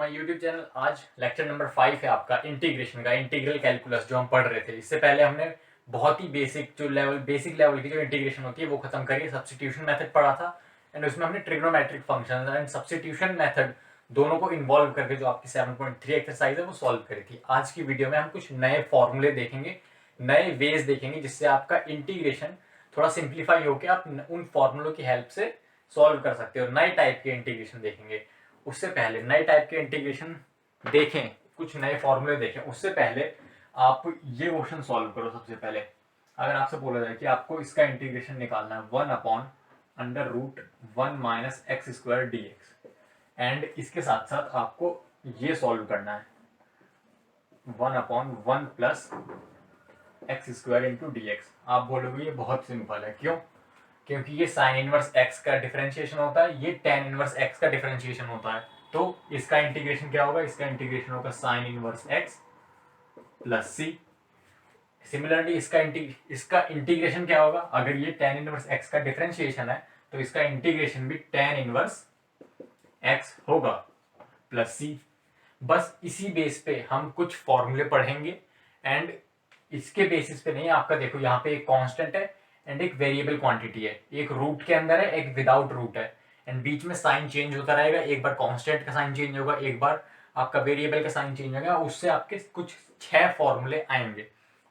My YouTube channel. आज lecture number 5 है आपका इंटीग्रेशन का, इंटीग्रल कैलकुलस जो हम पढ़ रहे थे। इससे पहले हमने बहुत ही बेसिक लेवल की जो इंटीग्रेशन होती है वो खत्म करी, सब्स्टिट्यूशन मेथड पढ़ा था एंड उसमें हमने trigonometric function and substitution method दोनों को इन्वॉल्व करके जो आपकी 7.3 एक्सरसाइज है वो सॉल्व करी थी। आज की वीडियो में हम कुछ नए फॉर्मूले देखेंगे, नए वेज देखेंगे जिससे आपका इंटीग्रेशन थोड़ा सिंप्लीफाई होकर आप उन फॉर्मूलों की हेल्प से सॉल्व कर सकते हो। नए टाइप के इंटीग्रेशन देखेंगे। उससे पहले नए टाइप के इंटीग्रेशन देखें, कुछ नए फॉर्मूले देखें, उससे पहले आप ये क्वेश्चन सॉल्व करो। सबसे पहले अगर आपसे बोला जाए कि आपको इसका इंटीग्रेशन निकालना है 1/√1 minus x square D x and इसके साथ साथ आपको ये सॉल्व करना है 1/1 plus x square into d x. आप बोलोगे ये बहुत सिंपल है, क्यों? क्योंकि ये साइन इनवर्स एक्स का डिफरेंशिएशन होता है, ये टेन इनवर्स एक्स का डिफरेंशिएशन होता है। तो इसका इंटीग्रेशन क्या होगा? इसका इंटीग्रेशन होगा साइन इनवर्स एक्स प्लस सी। सिमिलरली इसका इंटीग्रेशन क्या होगा? अगर ये टेन इनवर्स एक्स का डिफरेंशिएशन है तो इसका इंटीग्रेशन भी टेन इनवर्स एक्स होगा प्लस सी। बस इसी बेस पे हम कुछ फॉर्मूले पढ़ेंगे एंड इसके बेसिस पे नहीं, आपका देखो यहाँ पे एक कांस्टेंट है एंड एक वेरिएबल क्वांटिटी है, एक रूट के अंदर है, एक विदाउट रूट है एंड बीच में साइन चेंज होता रहेगा। एक बार कांस्टेंट का साइन चेंज होगा, एक बार आपका वेरिएबल का साइन चेंज होगा। उससे आपके कुछ 6 फॉर्मूले आएंगे।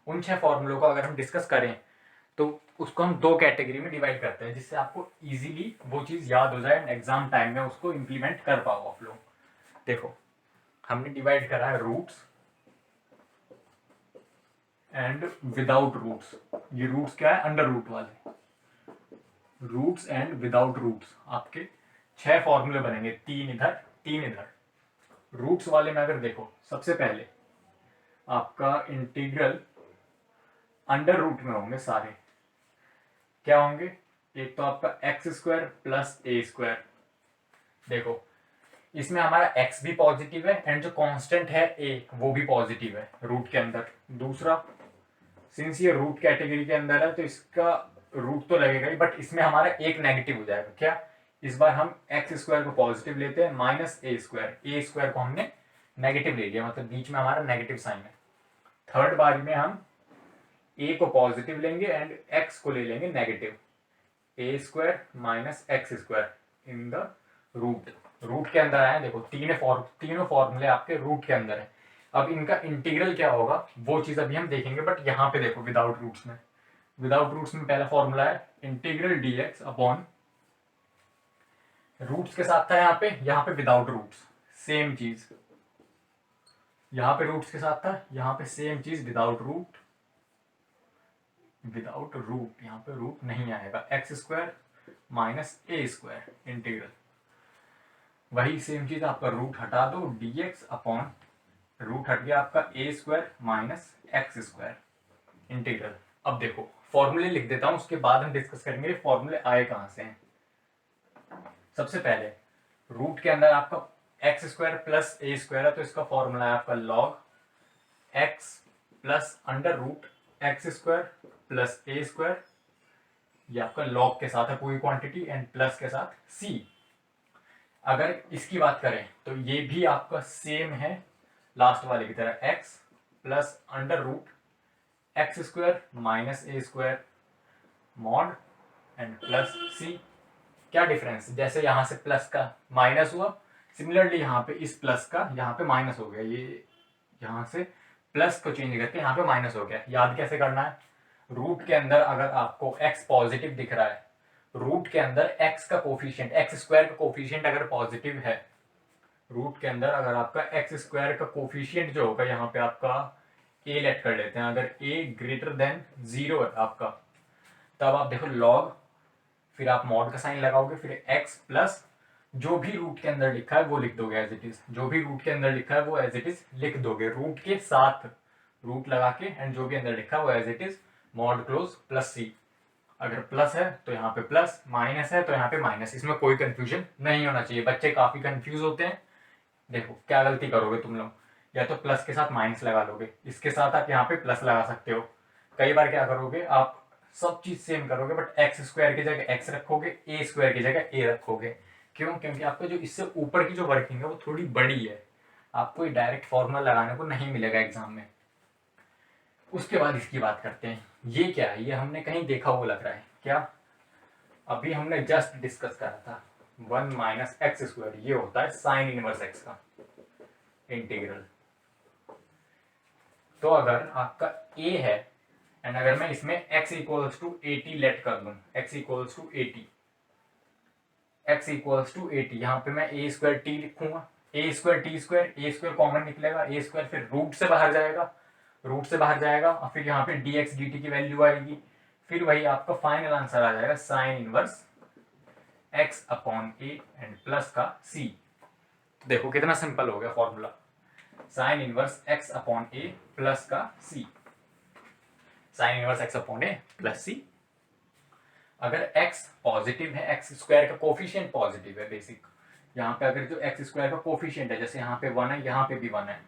उन 6 फॉर्मूलों को अगर हम डिस्कस करें तो उसको हम 2 कैटेगरी में डिवाइड करते हैं, जिससे आपको इजीली वो चीज़ याद हो जाए एंड एग्जाम टाइम में उसको इम्प्लीमेंट कर पाओ आप लोग। देखो हमने डिवाइड करा है रूट्स एंड विदाउट रूट्स। ये रूट्स क्या है? अंडर रूट वाले रूट्स एंड विदाउट रूट्स। आपके 6 फॉर्मूले बनेंगे, 3 इधर 3 इधर। रूट्स वाले में अगर देखो, सबसे पहले आपका इंटीग्रल अंडर रूट में होंगे सारे। क्या होंगे? एक तो आपका x square plus a square. देखो इसमें हमारा x भी पॉजिटिव है एंड जो कांस्टेंट है a वो भी पॉजिटिव है रूट के अंदर। दूसरा, सिंस ये रूट कैटेगरी के अंदर है तो इसका रूट तो लगेगा ही, बट इसमें हमारा एक नेगेटिव हो जाएगा। क्या? इस बार हम एक्स स्क्वायर को पॉजिटिव लेते हैं माइनस ए स्क्वायर को हमने नेगेटिव ले लिया, मतलब बीच में हमारा नेगेटिव साइन है। थर्ड बारी में हम ए को पॉजिटिव लेंगे एंड एक्स को ले लेंगे negative, a square minus x square in the root. Root के अंदर आए, देखो तीनों फॉर्मूले आपके रूट के अंदर है। अब इनका इंटीग्रल क्या होगा वो चीज अभी हम देखेंगे, बट यहाँ पे देखो विदाउट रूट्स में पहला फॉर्मूला है इंटीग्रल dx अपॉन रूट्स के साथ था यहाँ पे विदाउट रूट्स सेम चीज। यहाँ पे रूट्स के साथ था, यहाँ पे सेम चीज विदाउट रूट यहाँ पे रूट नहीं आएगा। X square minus a square integral, वही सेम चीज आपका रूट हटा दो, dx अपॉन रूट हट गया आपका a square minus x square integral. अब देखो फॉर्मूले लिख देता हूं, उसके बाद हम डिस्कस करेंगे फॉर्मूले आए कहां से हैं। सबसे पहले रूट के अंदर आपका x square plus a square है तो इसका फॉर्मूला है आपका log x plus under root x square plus a square. ये आपका लॉग के साथ है पूरी क्वांटिटी एंड प्लस के साथ सी। अगर इसकी बात करें तो ये भी आपका सेम है लास्ट वाले की तरह, x plus under root x square minus a square mod and plus c. क्या डिफरेंस? जैसे यहां से प्लस का माइनस हुआ, सिमिलरली यहाँ पे इस प्लस का यहाँ पे माइनस हो गया। ये यहाँ से प्लस को चेंज करके यहाँ पे माइनस हो गया। याद कैसे करना है? रूट के अंदर अगर आपको x पॉजिटिव दिख रहा है, रूट के अंदर x का कोफिशिएंट, एक्स स्क्वायर का कोफिशिएंट अगर पॉजिटिव है, रूट के अंदर अगर आपका एक्स स्क्वायर का कोफिशिएंट जो होगा, यहाँ पे आपका a लेट कर लेते हैं, अगर a ग्रेटर देन 0 है आपका, तब आप देखो लॉग, फिर आप मॉड का साइन लगाओगे, फिर x प्लस जो भी रूट के अंदर लिखा है वो लिख दोगे एज इट इज। जो भी रूट के अंदर लिखा है वो एज इट इज लिख दोगे, रूट के साथ रूट लगा के एंड जो भी अंदर लिखा है वो as it is mod close plus c. अगर प्लस है तो यहाँ पे प्लस, माइनस है तो यहाँ पे माइनस। इसमें कोई कंफ्यूजन नहीं होना चाहिए। बच्चे काफी कंफ्यूज होते हैं। देखो क्या गलती करोगे तुम लोग, या तो प्लस के साथ माइनस लगा लोगे, इसके साथ आप यहाँ पे प्लस लगा सकते हो। कई बार क्या करोगे, आप सब चीज सेम करोगे बट एक्स स्क्वायर की जगह एक्स रखोगे, ए स्क्वायर की जगह ए रखोगे। क्यों? क्योंकि आपका जो इससे ऊपर की जो वर्किंग है वो थोड़ी बड़ी है, आपको ये डायरेक्ट फॉर्मूला लगाने को नहीं मिलेगा एग्जाम में। उसके बाद इसकी बात करते हैं, ये क्या है, ये हमने कहीं देखा हुआ लग रहा है क्या, अभी हमने जस्ट डिस्कस करा था 1 माइनस एक्स स्क्वायर, ये होता है साइन इनवर्स एक्स का इंटीग्रल। तो अगर आपका a है एंड अगर मैं इसमें x इक्वल्स टू 80 लेट कर दूं, x equals to 80, x equals to 80, यहाँ पे मैं a स्क्वायर t लिखूंगा, a square t square, a square common निकलेगा, a स्क्वायर फिर रूट से बाहर जाएगा, रूट से बाहर जाएगा और फिर यहाँ पे dx dt की वैल्यू आएगी, फिर वही आपका फाइनल आंसर आ जाएगा sine inverse x upon a and plus का c। तो देखो कितना सिंपल हो गया formula, sine inverse x upon a plus का c, sine inverse x upon a plus c। अगर x पॉजिटिव है, x स्क्वायर का कोफिशिएंट पॉजिटिव है बेसिक, यहाँ पे अगर जो x स्क्वायर का कोफिशिएंट है, जैसे यहाँ पे 1 है, यहाँ पे भी 1 है,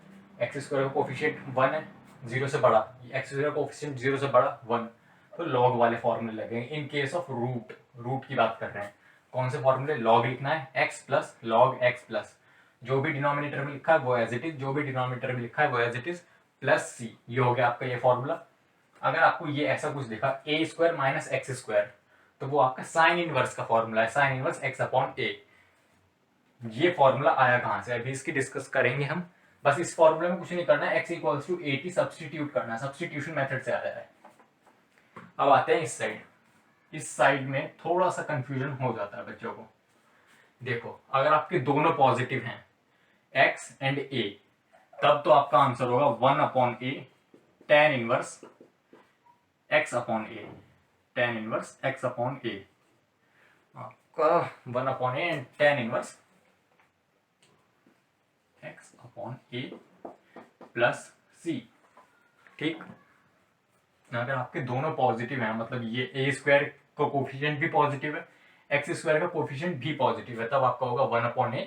x स्क्वायर का कोफिशिएंट 1 है, 0 से बड़ा, x स्क्वायर का कोफिशिएंट 0 से बड़ा 1, तो लॉग वाले फॉर्मूले लगेंगे। In case of root, root की बात कर रहे हैं, कौन से फॉर्मूले, लॉग लिखना है x plus log x plus, जो भी डिनोमिनेटर में लिखा है वो एज इट इज, जो भी डिनोमिनेटर में लिखा है वो as it is, plus c, ये हो गया आपका ये फॉर्मूला। अगर आपको ये ऐसा कुछ दिखा a square minus x square, तो वो आपका साइन इनवर्स का फॉर्मूला है, sine inverse x upon a। ये फॉर्मूला आया कहां से, अभी इसकी डिस्कस करेंगे हम। बस इस फॉर्मूले में कुछ नहीं करना है, x इक्वल्स टू 80 सब्सटीट्यूट करना है, सब्सटीट्यूशन मेथड से आया है। अब आते हैं इस साइड, इस साइड में थोड़ा सा कंफ्यूजन हो जाता है बच्चों को। देखो अगर आपके दोनों पॉजिटिव हैं x एंड a, तब तो आपका आंसर होगा 1 upon a tan inverse x upon a, tan inverse x upon a, आपका 1 upon a and tan inverse x upon a plus c। ठीक, अगर आपके दोनों पॉजिटिव हैं, मतलब ये a स्क्वायर का कोफिशिएंट भी पॉजिटिव है, x स्क्वायर का कोफिशिएंट भी पॉजिटिव है, तब आपका होगा 1 upon a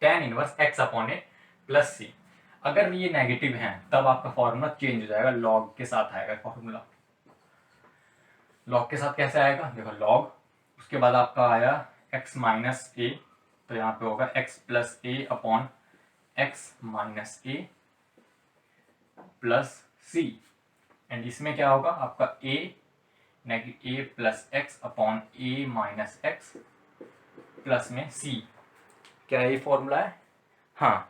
tan inverse x upon a plus c। अगर ये नेगेटिव हैं तब आपका फॉर्मूला चेंज हो जाएगा, लॉग के साथ आएगा फॉर्मूला। लॉग के साथ कैसे आएगा, देखो लॉग, उसके बाद आपका आया x माइनस ए, तो यहाँ पे होगा x plus A upon x minus A plus c, and इसमें क्या होगा आपका a negative a plus x upon a minus x plus में c। क्या ये फॉर्मूला है, हाँ,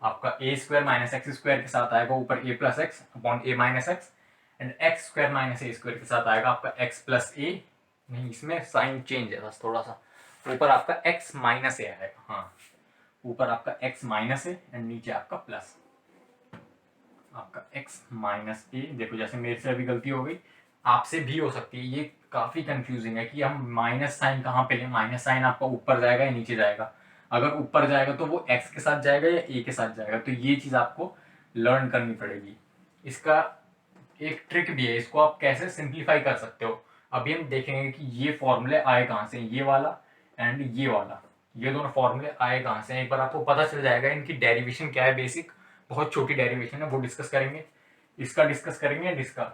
आपका a square minus x square के साथ आएगा ऊपर a plus x upon a minus x, and x square minus a square के साथ आएगा आपका x प्लस a, नहीं इसमें साइन चेंज है बस थोड़ा सा, ऊपर आपका x माइनस ए आएगा, हाँ ऊपर आपका x माइनस ए एंड नीचे आपका प्लस, आपका x माइनस ए। देखो जैसे मेरे से अभी गलती हो गई, आपसे भी हो सकती है, ये काफी कंफ्यूजिंग है कि हम माइनस साइन कहाँ पे लें, माइनस साइन आपका ऊपर जाएगा या नीचे जाएगा, अगर ऊपर जाएगा तो वो x के साथ जाएगा या a के साथ जाएगा, तो ये चीज आपको लर्न करनी पड़ेगी। इसका एक ट्रिक भी है, इसको आप कैसे सिंप्लीफाई कर सकते हो, अभी हम देखेंगे कि ये फॉर्मूले आए कहाँ से, ये वाला एंड ये वाला, ये दोनों फॉर्मूले आए कहाँ से, एक बार आपको पता चल जाएगा इनकी डेरिवेशन क्या है, बेसिक बहुत छोटी डेरिवेशन है, वो डिस्कस करेंगे, इसका डिस्कस करेंगे एंड इसका,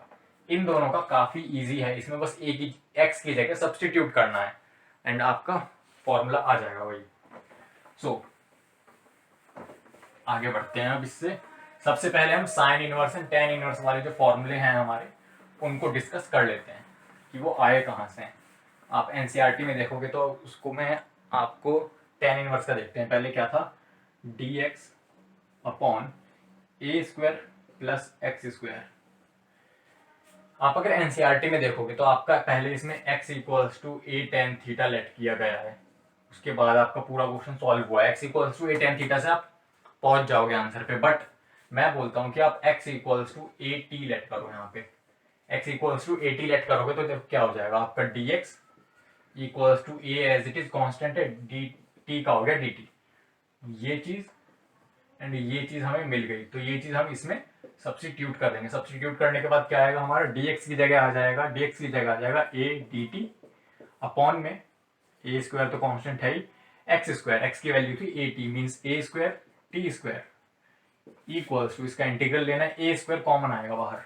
इन दोनों का काफी इजी है, इसमें बस एक ही x की जगह सब्सटीट्यूट करना है एंड आपका फॉर्मूला आ जाएगा वही। सो आगे बढ़ते हैं अब इससे, सबसे पहले हम sine inverse and tan inverse वाले जो फॉर्मूले हैं हमारे, उनको डिस्कस कर लेते हैं कि वो आए कहाँ से हैं। आप एनसीईआरटी में देखोगे तो उसको मैं आपको टेन इनवर्स का देखते हैं, पहले क्या था, dx upon a square plus x square. आप अगर एनसीईआरटी में देखोगे तो आपका पहले इसमें x equals to a tan theta let किया गया है, उसके बाद आपका पूरा क्वेश्चन सॉल्व हुआ है, x equals to a tan theta से आप पहुंच जाओगे आंसर पे, बट मैं बोलता हूं कि आप x equals to a t let करो, यहाँ पे x equals to a t let करोगे तो क्या हो जाएगा आपका dx equals to a as it is constant है, dt का हो गया dt, ये चीज एंड ये चीज हमें मिल गई, तो ये चीज हम इसमें सब्स्टिट्यूट कर देंगे, सब्स्टिट्यूट करने के बाद क्या आएगा हमारा, dx की जगह आ जाएगा, dx की जगह आ जाएगा a dt अपॉन में a स्क्वायर तो कांस्टेंट है ही, x स्क्वायर, x की वैल्यू थी a t means a square t square equals to, इसका इंटीग्रल लेना है, a स्क्वायर कॉमन आएगा बाहर,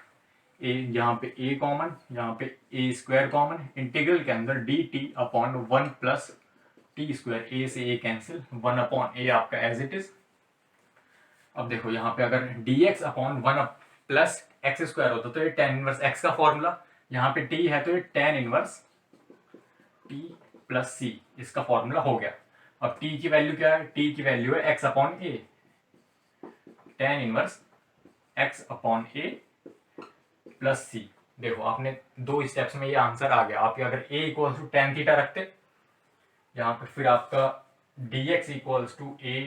a यहाँ पे a कॉमन, यहाँ पे a स्क्वायर कॉमन, इंटीग्रल के अंदर dt upon 1 plus t square, a से a कैंसिल, 1 अपॉन a आपका एज इट इज, अब देखो यहाँ पे अगर dx upon 1 plus x square होता तो ये tan इनवर्स x का फॉर्मूला, यहाँ पे t है तो ये tan inverse t plus c इसका फॉर्मूला हो गया। अब t की वैल्यू क्या है, t की वैल्यू है x अपॉन ए, tan इनवर्स x अपॉन ए प्लस सी। देखो आपने 2 स्टेप्स में ये आंसर आ गया। आप अगर a equal to tan theta रखते यहाँ पे, फिर आपका dx equals to a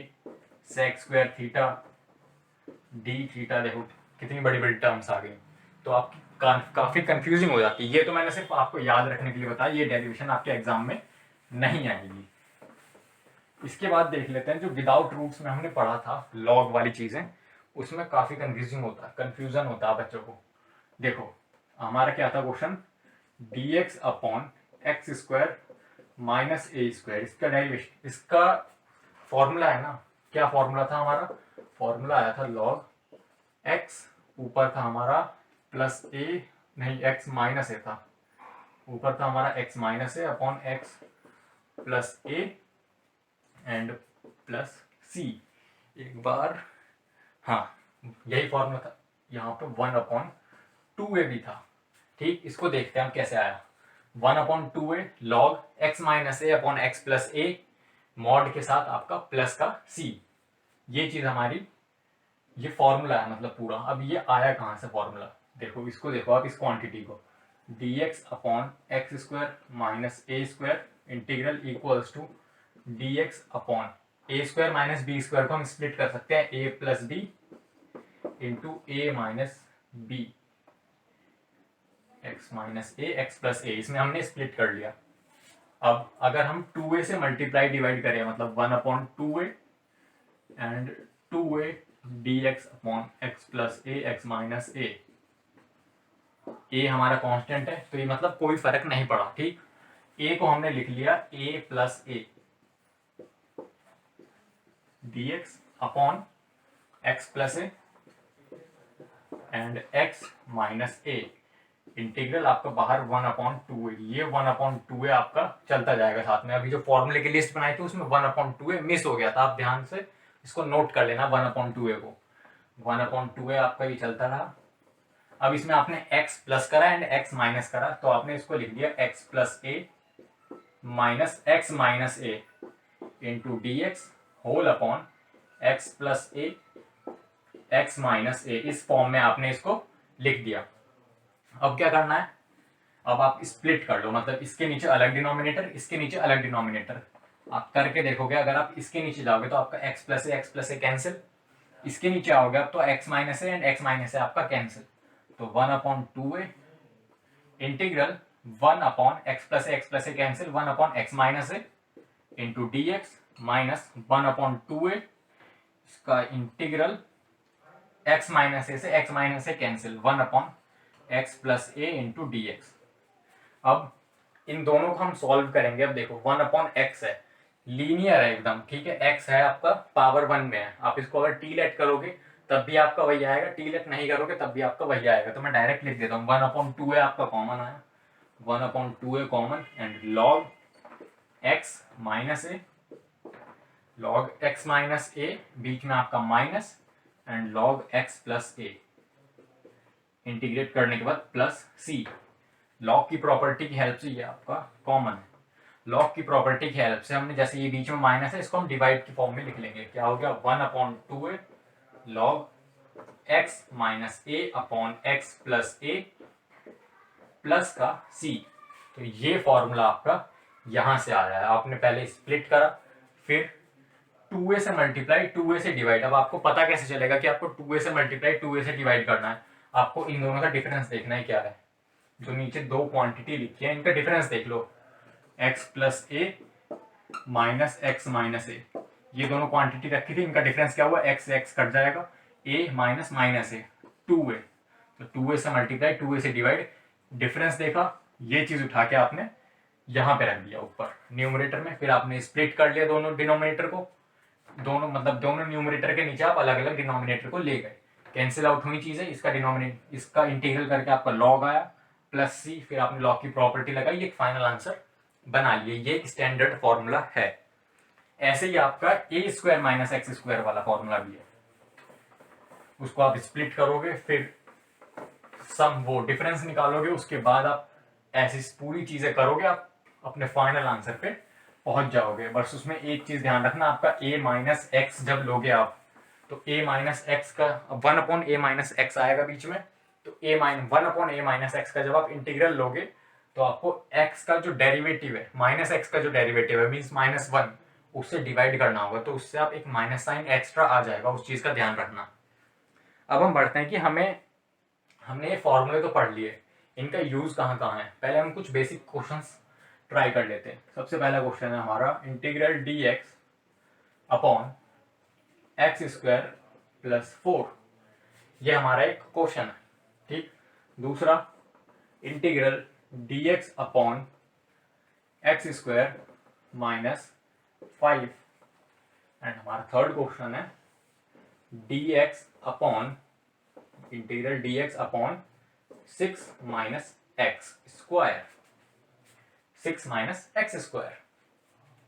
sec square theta d theta, देखो कितनी बड़ी बड़ी टर्म्स आ गई, तो आपकी काफी कंफ्यूजिंग हो जाती है। ये तो मैंने सिर्फ आपको याद रखने के लिए बताया, ये डेरिवेशन आपके एग्जाम में नहीं आएगी। इसके बाद देख लेते हैं जो विदाउट रूट्स में हमने पढ़ा था लॉग वाली चीजें, उसमें काफी कंफ्यूजन होता है बच्चों को। देखो हमारा क्या था question, dx upon x square minus a square, इसका डेरिवेशन, इसका फॉर्मूला है ना, क्या फॉर्मूला था हमारा, फॉर्मूला आया था लॉग x, ऊपर था हमारा प्लस ए, नहीं x माइनस ए था, ऊपर था हमारा x minus a upon x plus a and plus c. एक बार, हाँ यही फॉर्मूला था। यहाँ पे 1 अपॉन 2a भी था। ठीक, इसको देखते हैं हम कैसे आया। 1 upon 2a log x minus a upon x plus a mod के साथ आपका प्लस का c, ये चीज हमारी, ये फॉर्मूला है मतलब पूरा। अब ये आया कहाँ से फॉर्मूला, देखो इसको देखो आप, इस क्वांटिटी को, dx upon x square minus a square integral equals to dx upon a square minus b square को हम स्प्लिट कर सकते हैं a plus b into a minus b, x minus a x plus a, इसमें हमने split कर लिया। अब अगर हम 2a से मल्टीप्लाई डिवाइड करें, मतलब 1 upon 2a and 2a dx upon x plus a x minus a हमारा कांस्टेंट है, तो ये मतलब कोई फर्क नहीं पड़ा। ठीक, a को हमने लिख लिया a plus A dx upon x plus a and x minus A, integral आपका बाहर 1 अपॉन 2a, ये 1 अपॉन 2a आपका चलता जाएगा साथ में। अभी जो फॉर्मूले की लिस्ट बनाई थी उसमें 1 अपॉन 2a मिस हो गया था, आप ध्यान से इसको नोट कर लेना। 1 अपॉन 2a को, 1 अपॉन 2a आपका ये चलता रहा। अब इसमें आपने x प्लस करा एंड x माइनस करा, तो आपने इसको लिख दिया x plus a minus x minus a into d x whole upon x plus a x minus a, इस फॉर्म में आपने इसको लिख दिया। अब क्या करना है, अब आप स्प्लिट कर लो, मतलब इसके नीचे अलग डिनोमिनेटर, इसके नीचे अलग डिनोमिनेटर। आप करके देखोगे, अगर आप इसके नीचे जाओगे तो आपका x प्लस ए कैंसिल, इसके नीचे आओगे आप तो x minus a and x minus a आपका कैंसिल, तो 1 upon 2a integral 1 upon x plus a cancel, 1 upon x minus a into d x minus 1 upon 2a, इसका इंटीग्रल x माइनस ए से x minus a cancel, 1 upon x plus a into d x. अब इन दोनों को हम solve करेंगे। अब देखो 1 अपॉन एक्स है, लीनियर है एकदम, ठीक है, x है आपका पावर 1 में है, आप इसको अगर टी लेट करोगे तब भी आपका वही आएगा, टी लेट नहीं करोगे तब भी आपका वही आएगा। तो मैं डायरेक्ट लिख देता हूँ, 1 अपॉन 2a आपका कॉमन आया, 1 upon 2a common and log x minus a, log x minus a बीच में आपका minus and log x plus a, integrate करने के बाद प्लस सी। लॉग की प्रॉपर्टी की हेल्प से ये आपका कॉमन है। लॉग की प्रॉपर्टी की हेल्प से हमने, जैसे ये बीच में माइनस है, इसको हम डिवाइड की फॉर्म में लिख लेंगे। क्या हो गया, 1 upon 2a log x minus a upon x plus a plus का c। तो ये फॉर्मूला आपका यहां से आया है। आपने पहले स्प्लिट करा, फिर 2a से मल्टीप्लाई 2a से डिवाइड। अब आपको पता कैसे चलेगा कि आपको 2a से मल्टीप्लाई 2a से डिवाइड करना है, आपको इन दोनों का डिफरेंस देखना है क्या है। जो नीचे दो क्वांटिटी लिखी है इनका डिफरेंस देख लो, x plus a minus x minus ए, ये दोनों क्वांटिटी रखी थी, इनका डिफरेंस क्या हुआ, x x कट जाएगा, a minus minus A 2a, तो 2a से मल्टीप्लाई 2a से डिवाइड, डिफरेंस देखा, ये चीज उठा के आपने यहाँ पे रख दिया ऊपर न्यूमरेटर में। फिर आपने स्प्लिट कर लिया दोनों डिनोमिनेटर को, दोनों मतलब दोनों न्यूमरेटर के नीचे आप अलग अलग डिनोमिनेटर को ले गए, कैंसिल आउट हुई चीजें, इसका डिनोमिनेटर, इसका इंटीग्रल करके आपका लॉग आया प्लस सी, फिर आपने लॉग की प्रॉपर्टी लगाई, एक फाइनल आंसर बना लिए। ये एक स्टैंडर्ड फॉर्मूला है। ऐसे ही आपका a square minus x square वाला फॉर्मूला भी है। उसको आप स्प्लिट करोगे, फिर सम वो डिफरेंस निकालोगे, उसके बाद आप ऐसी पूरी चीजें करोगे, आप अपने फाइनल आंसर पे पहुंच जाओगे। बस उसमें एक चीज ध्यान रखना, आपका a माइनस एक्स जब लोगे आप, तो a माइनस एक्स का 1/a-x आएगा बीच में, तो 1/a-x का जब आप इंटीग्रल लोगे तो आपको x का जो डेरिवेटिव है, माइनस एक्स का जो डेरिवेटिव है मीन्स -1, उससे डिवाइड करना होगा, तो उससे आप एक माइनस साइन एक्स्ट्रा आ जाएगा, उस चीज का ध्यान रखना। अब हम बढ़ते हैं कि हमने ये फॉर्मूले तो पढ़ लिए, इनका यूज कहाँ कहाँ है। पहले हम कुछ बेसिक क्वेश्चंस ट्राई कर लेते हैं। सबसे पहला क्वेश्चन है हमारा इंटीग्रल dx अपॉन x² + 4, ये हमारा एक क्वेश्चन है, ठीक। दूसरा integral dx upon x² - 5, and हमारा थर्ड क्वेश्चन है dx upon integral dx upon 6 - x², 6 - x²।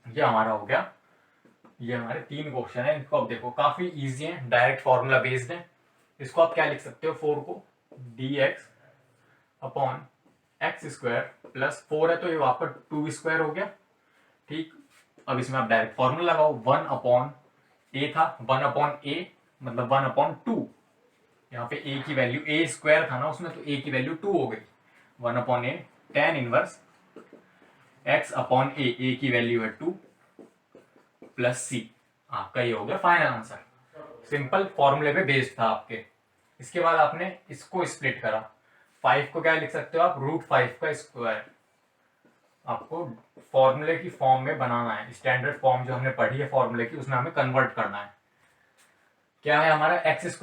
ये हमारा हो गया, ये हमारे 3 क्वेश्चन है। इनको अब देखो, काफी इजी है, डायरेक्ट फॉर्मूला बेस्ड है। इसको आप क्या लिख सकते हो, 4 को dx अपॉन x² + 4 है तो ये आपका 2² हो गया, ठीक। अब इसमें आप डायरेक्ट फॉर्मूला लगाओ, 1/a था, 1/a मतलब 1/2, यहाँ पे a की वैल्यू a² था ना उसमें, तो a की वैल्यू 2 हो गई, 1/a tan inverse x/a, a की वैल्यू है 2 + c, आपका ये हो गया फाइनल आंसर। सिंपल फॉर्मूले पे बेस्ड था आपके। इसके बाद आपने इसको स्प्लिट करा, 5 को क्या लिख सकते हो आप, √5 का स्क्वायर। आपको फॉर्मूले की फॉर्म में बनाना है, स्टैंडर्ड फॉर्म जो हमने पढ़ी है फॉर्मूले की, उसमें हमें कन्वर्ट करना है। क्या है हमारा x² -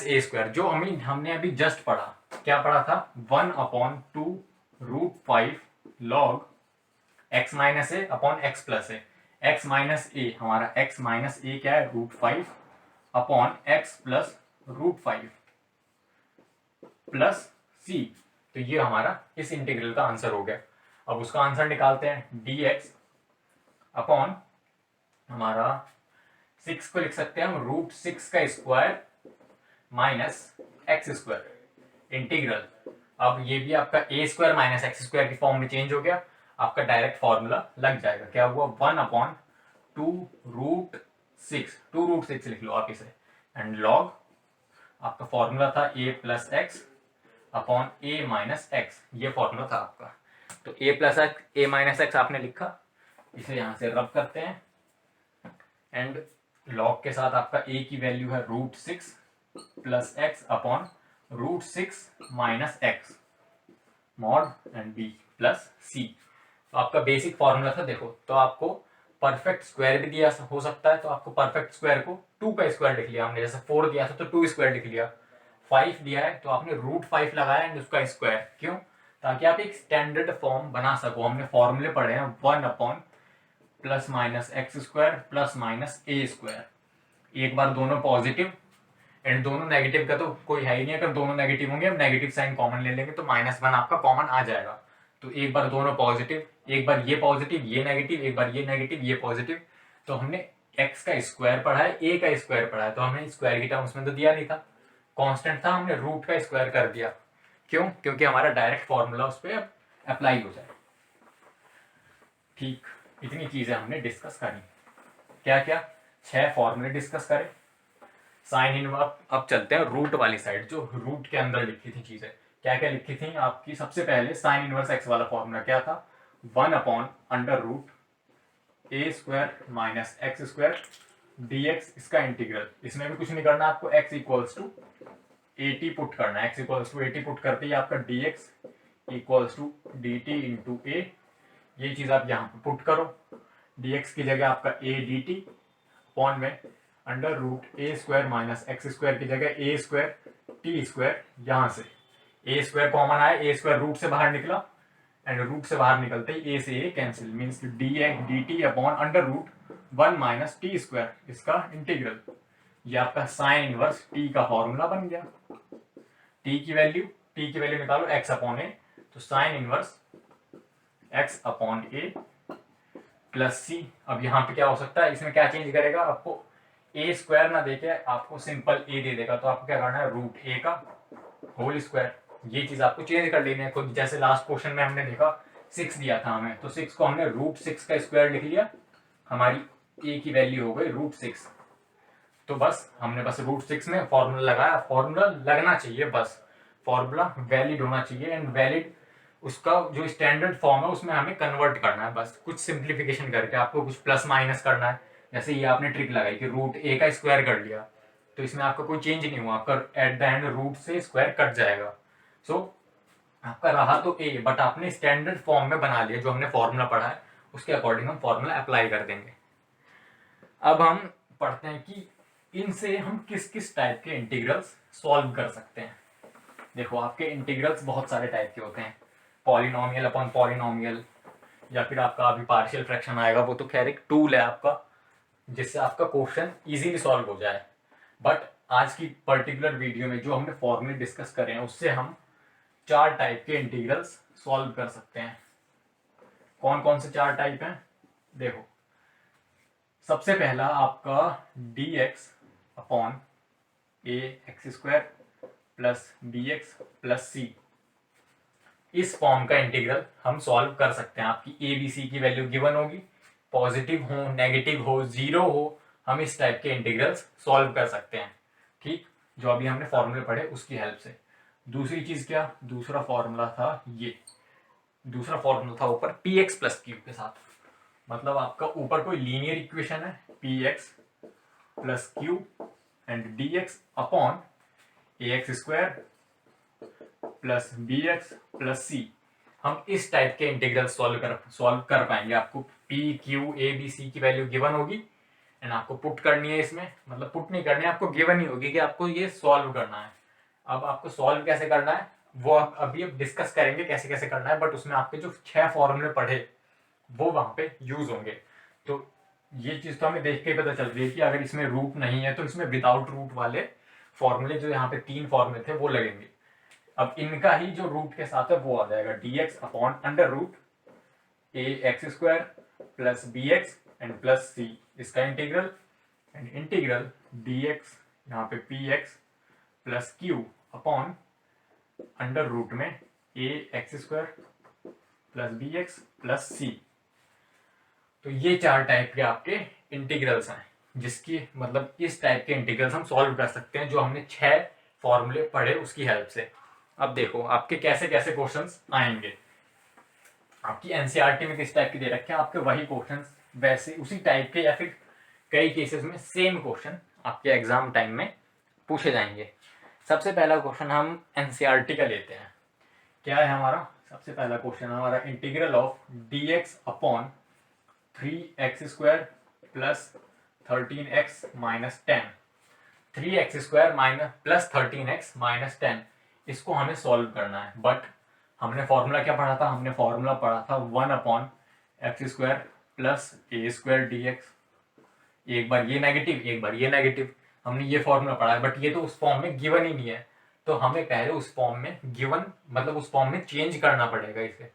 a², जो हमने अभी जस्ट पढ़ा, क्या पढ़ा था, 1/2 √5 log x - a upon x + a, x - a हमारा x - a क्या है, √5 अपॉन x + √5 प्लस c, तो ये हमारा इस इंटीग्रल का आंसर हो गया। अब उसका आंसर निकालते हैं, dx अपॉन हमारा 6 को लिख सकते हैं हम √6 का स्क्वायर - x² इंटीग्रल। अब ये भी आपका a² - x² की फॉर्म में चेंज हो गया, आपका डायरेक्ट फॉर्मूला लग जाएगा। क्या हुआ, 1/2 √6 लिख लो आप इसे, एंड लॉग आपका फॉर्मूला था a + x upon a - x, ये फॉर्मूला था आपका। तो a - x आपने लिखा, इसे यहां से रब करते हैं, एंड लॉग के साथ आपका a की वैल्यू है √6 + x upon √6 - x mod and b plus c। तो आपका बेसिक फॉर्मूला था, देखो तो आपको परफेक्ट स्क्वायर भी दिया हो सकता है, तो आपको परफेक्ट स्क्वायर को 2 का स्क्वायर लिख लिया हमने, जैसे 4 दिया था तो 2² लिख लिया, 5 दिया है तो आपने √5 लगाया एंड उसका स्क्वायर, क्यों, ताकि आप एक स्टैंडर्ड फॉर्म बना सको। हमने फॉर्मूले पढ़े हैं 1 ± x² ± a², एक बार दोनों पॉजिटिव एंड दोनों नेगेटिव का तो कोई है ही नहीं, अगर दोनों नेगेटिव होंगे हम नेगेटिव साइन कॉमन ले लेंगे तो -1 आपका कॉमन आ जाएगा। तो एक बार दोनों पॉजिटिव, एक बार ये पॉजिटिव ये नेगेटिव, एक बार ये नेगेटिव ये पॉजिटिव, तो हमने x का स्क्वायर पढ़ा है, a का स्क्वायर पढ़ा है, तो हमने स्क्वायर की टर्म्स में तो दिया नहीं था, कांस्टेंट था, हमने रूट का स्क्वायर कर दिया, क्यों, क्योंकि हमारा डायरेक्ट फॉर्मूला उस पर अप्लाई हो जाए, ठीक। इतनी चीजें हमने डिस्कस करी, क्या क्या, 6 फॉर्मूले डिस्कस करे, साइन इनवर्स। अब चलते हैं रूट वाली साइड, जो रूट के अंदर लिखी थी चीजें, क्या क्या लिखी थी आपकी। सबसे पहले साइन इनवर्स x वाला फॉर्मूला क्या था, 1/√a² - x² dx, इसका इंटीग्रल, इसमें भी कुछ नहीं करना आपको, x = 80 पुट करना है, x = 80 पुट करते ही आपका dx = dt × a, ये चीज आप यहाँ पे पुट करो, dx की जगह आपका a dt अपॉन में √a² - x² की जगह a² t², यहां से a² कॉमन आया, a² रूट से बाहर निकला, एंड रूट से बाहर निकलते ही a से a cancel, means dt upon √1 - t², इसका इंटीग्रल, ये आपका साइन इनवर्स t का फॉर्मूला बन गया। t की वैल्यू निकालो x/a, तो sine inverse x/a plus c। अब यहाँ पे क्या हो सकता है, इसमें क्या चेंज करेगा, आपको ए स्क्वायर ना देके आपको सिंपल ए दे देगा, तो आपको क्या करना है, रूट ए का होल स्क्वायर। ये चीज आपको चेंज कर लेनी है खुद। जैसे लास्ट क्वेश्चन में हमने देखा 6 दिया था हमें, तो 6 को हमने रूट 6 का स्क्वायर लिख लिया, हमारी ए की वैल्यू हो गई रूट 6। तो बस हमने बस रूट 6 में फॉर्मूला लगाया, फॉर्मूला लगना चाहिए बस, फॉर्मूला वैलिड होना चाहिए, एंड वैलिड उसका जो स्टैंडर्ड फॉर्म है उसमें हमें कन्वर्ट करना है बस, कुछ सिंप्लीफिकेशन करके आपको कुछ प्लस माइनस करना है। जैसे ये आपने ट्रिक लगाई कि रूट ए का स्क्वायर कर लिया, तो इसमें आपका कोई चेंज नहीं हुआ, आपका एट द एंड रूट से स्क्वायर कट जाएगा। सो आपका रहा तो ए, बट आपने स्टैंडर्ड फॉर्म में बना लिया, जो हमने फॉर्मूला पढ़ा है उसके अकॉर्डिंग हम फॉर्मूला अप्लाई कर देंगे। अब हम पढ़ते हैं कि इनसे हम किस किस टाइप के इंटीग्रल्स सॉल्व कर सकते हैं। देखो आपके इंटीग्रल्स बहुत सारे टाइप के होते हैं, पॉलिनोमियल अपॉन पॉलिनोमियल, या फिर आपका अभी पार्शियल फ्रैक्शन आएगा, वो तो खैर एक टूल है आपका जिससे आपका क्वेश्चन इजीली सॉल्व हो जाए। बट आज की पर्टिकुलर वीडियो में जो हमने फॉर्मूले डिस्कस करे हैं उससे हम 4 टाइप के इंटीग्रल्स सॉल्व कर सकते हैं। कौन कौन से 4 टाइप हैं, देखो सबसे पहला आपका dx upon a x square plus b x plus c, इस फॉर्म का इंटीग्रल हम सॉल्व कर सकते हैं। आपकी ए बी सी की वैल्यू गिवन होगी, पॉजिटिव हो नेगेटिव हो जीरो हो, हम इस टाइप के इंटीग्रल्स सॉल्व कर सकते हैं। ठीक, जो अभी हमने फॉर्मूले पढ़े उसकी हेल्प से। दूसरी चीज क्या, दूसरा फॉर्मूला था ये, दूसरा फॉर्मूला था ऊपर पी एक्स प्लस क्यू के साथ, मतलब आपका ऊपर कोई लीनियर इक्वेशन है p x plus q and d x upon a x square plus b x plus c. हम इस टाइप के इंटीग्रल सॉल्व कर पाएंगे। आपको p q a b c की वैल्यू गिवन होगी एंड आपको पुट करनी है इसमें, मतलब पुट नहीं करनी है, आपको गिवन ही होगी कि आपको ये सॉल्व करना है। अब आपको सॉल्व कैसे करना है वो अभी अब डिस्कस करेंगे कैसे कैसे करना है, बट उसमें आपके जो 6 फॉर्मूले पढ़े वो वहां पे यूज होंगे। तो ये चीज तो हमें देख के पता चल रही है कि अगर इसमें रूट नहीं है तो इसमें विदाउट रूट वाले फॉर्मूले, जो यहाँ पे 3 फॉर्मूले थे वो लगेंगे। अब इनका ही जो रूट के साथ है वो आ जाएगा dx upon under root a x square plus b x and plus c, इसका इंटीग्रल एंड इंटीग्रल dx यहाँ पे p x plus q upon under root में a x square plus b x plus c. तो ये 4 type के आपके integrals हैं, जिसकी मतलब इस टाइप के इंटीग्रल्स हम सॉल्व कर सकते हैं जो हमने 6 फॉर्मूले पढ़े उसकी हेल्प से। अब देखो आपके कैसे कैसे क्वेश्चंस आएंगे। आपकी एनसीईआरटी में किस टाइप के दे रखे हैं, आपके वही क्वेश्चंस वैसे उसी टाइप के या फिर कई केसेस में सेम क्वेश्चन आपके एग्जाम टाइम में पूछे जाएंगे। सबसे पहला क्वेश्चन हम एनसीईआरटी का लेते हैं। क्या है हमारा सबसे पहला क्वेश्चन, हमारा integral of dx upon 3x square plus 13x minus 10, 3x square minus plus 13x minus 10, इसको हमें सॉल्व करना है। बट हमने फॉर्मूला क्या पढ़ा था, हमने फॉर्मूला पढ़ा था 1 upon x square plus a square D x, एक बार ये नेगेटिव एक बार ये नेगेटिव, हमने ये फॉर्मूला पढ़ा है। बट ये तो उस फॉर्म में गिवन ही नहीं है, तो हमें पहले उस फॉर्म में गिवन मतलब उस फॉर्म में चेंज करना पड़ेगा। इसे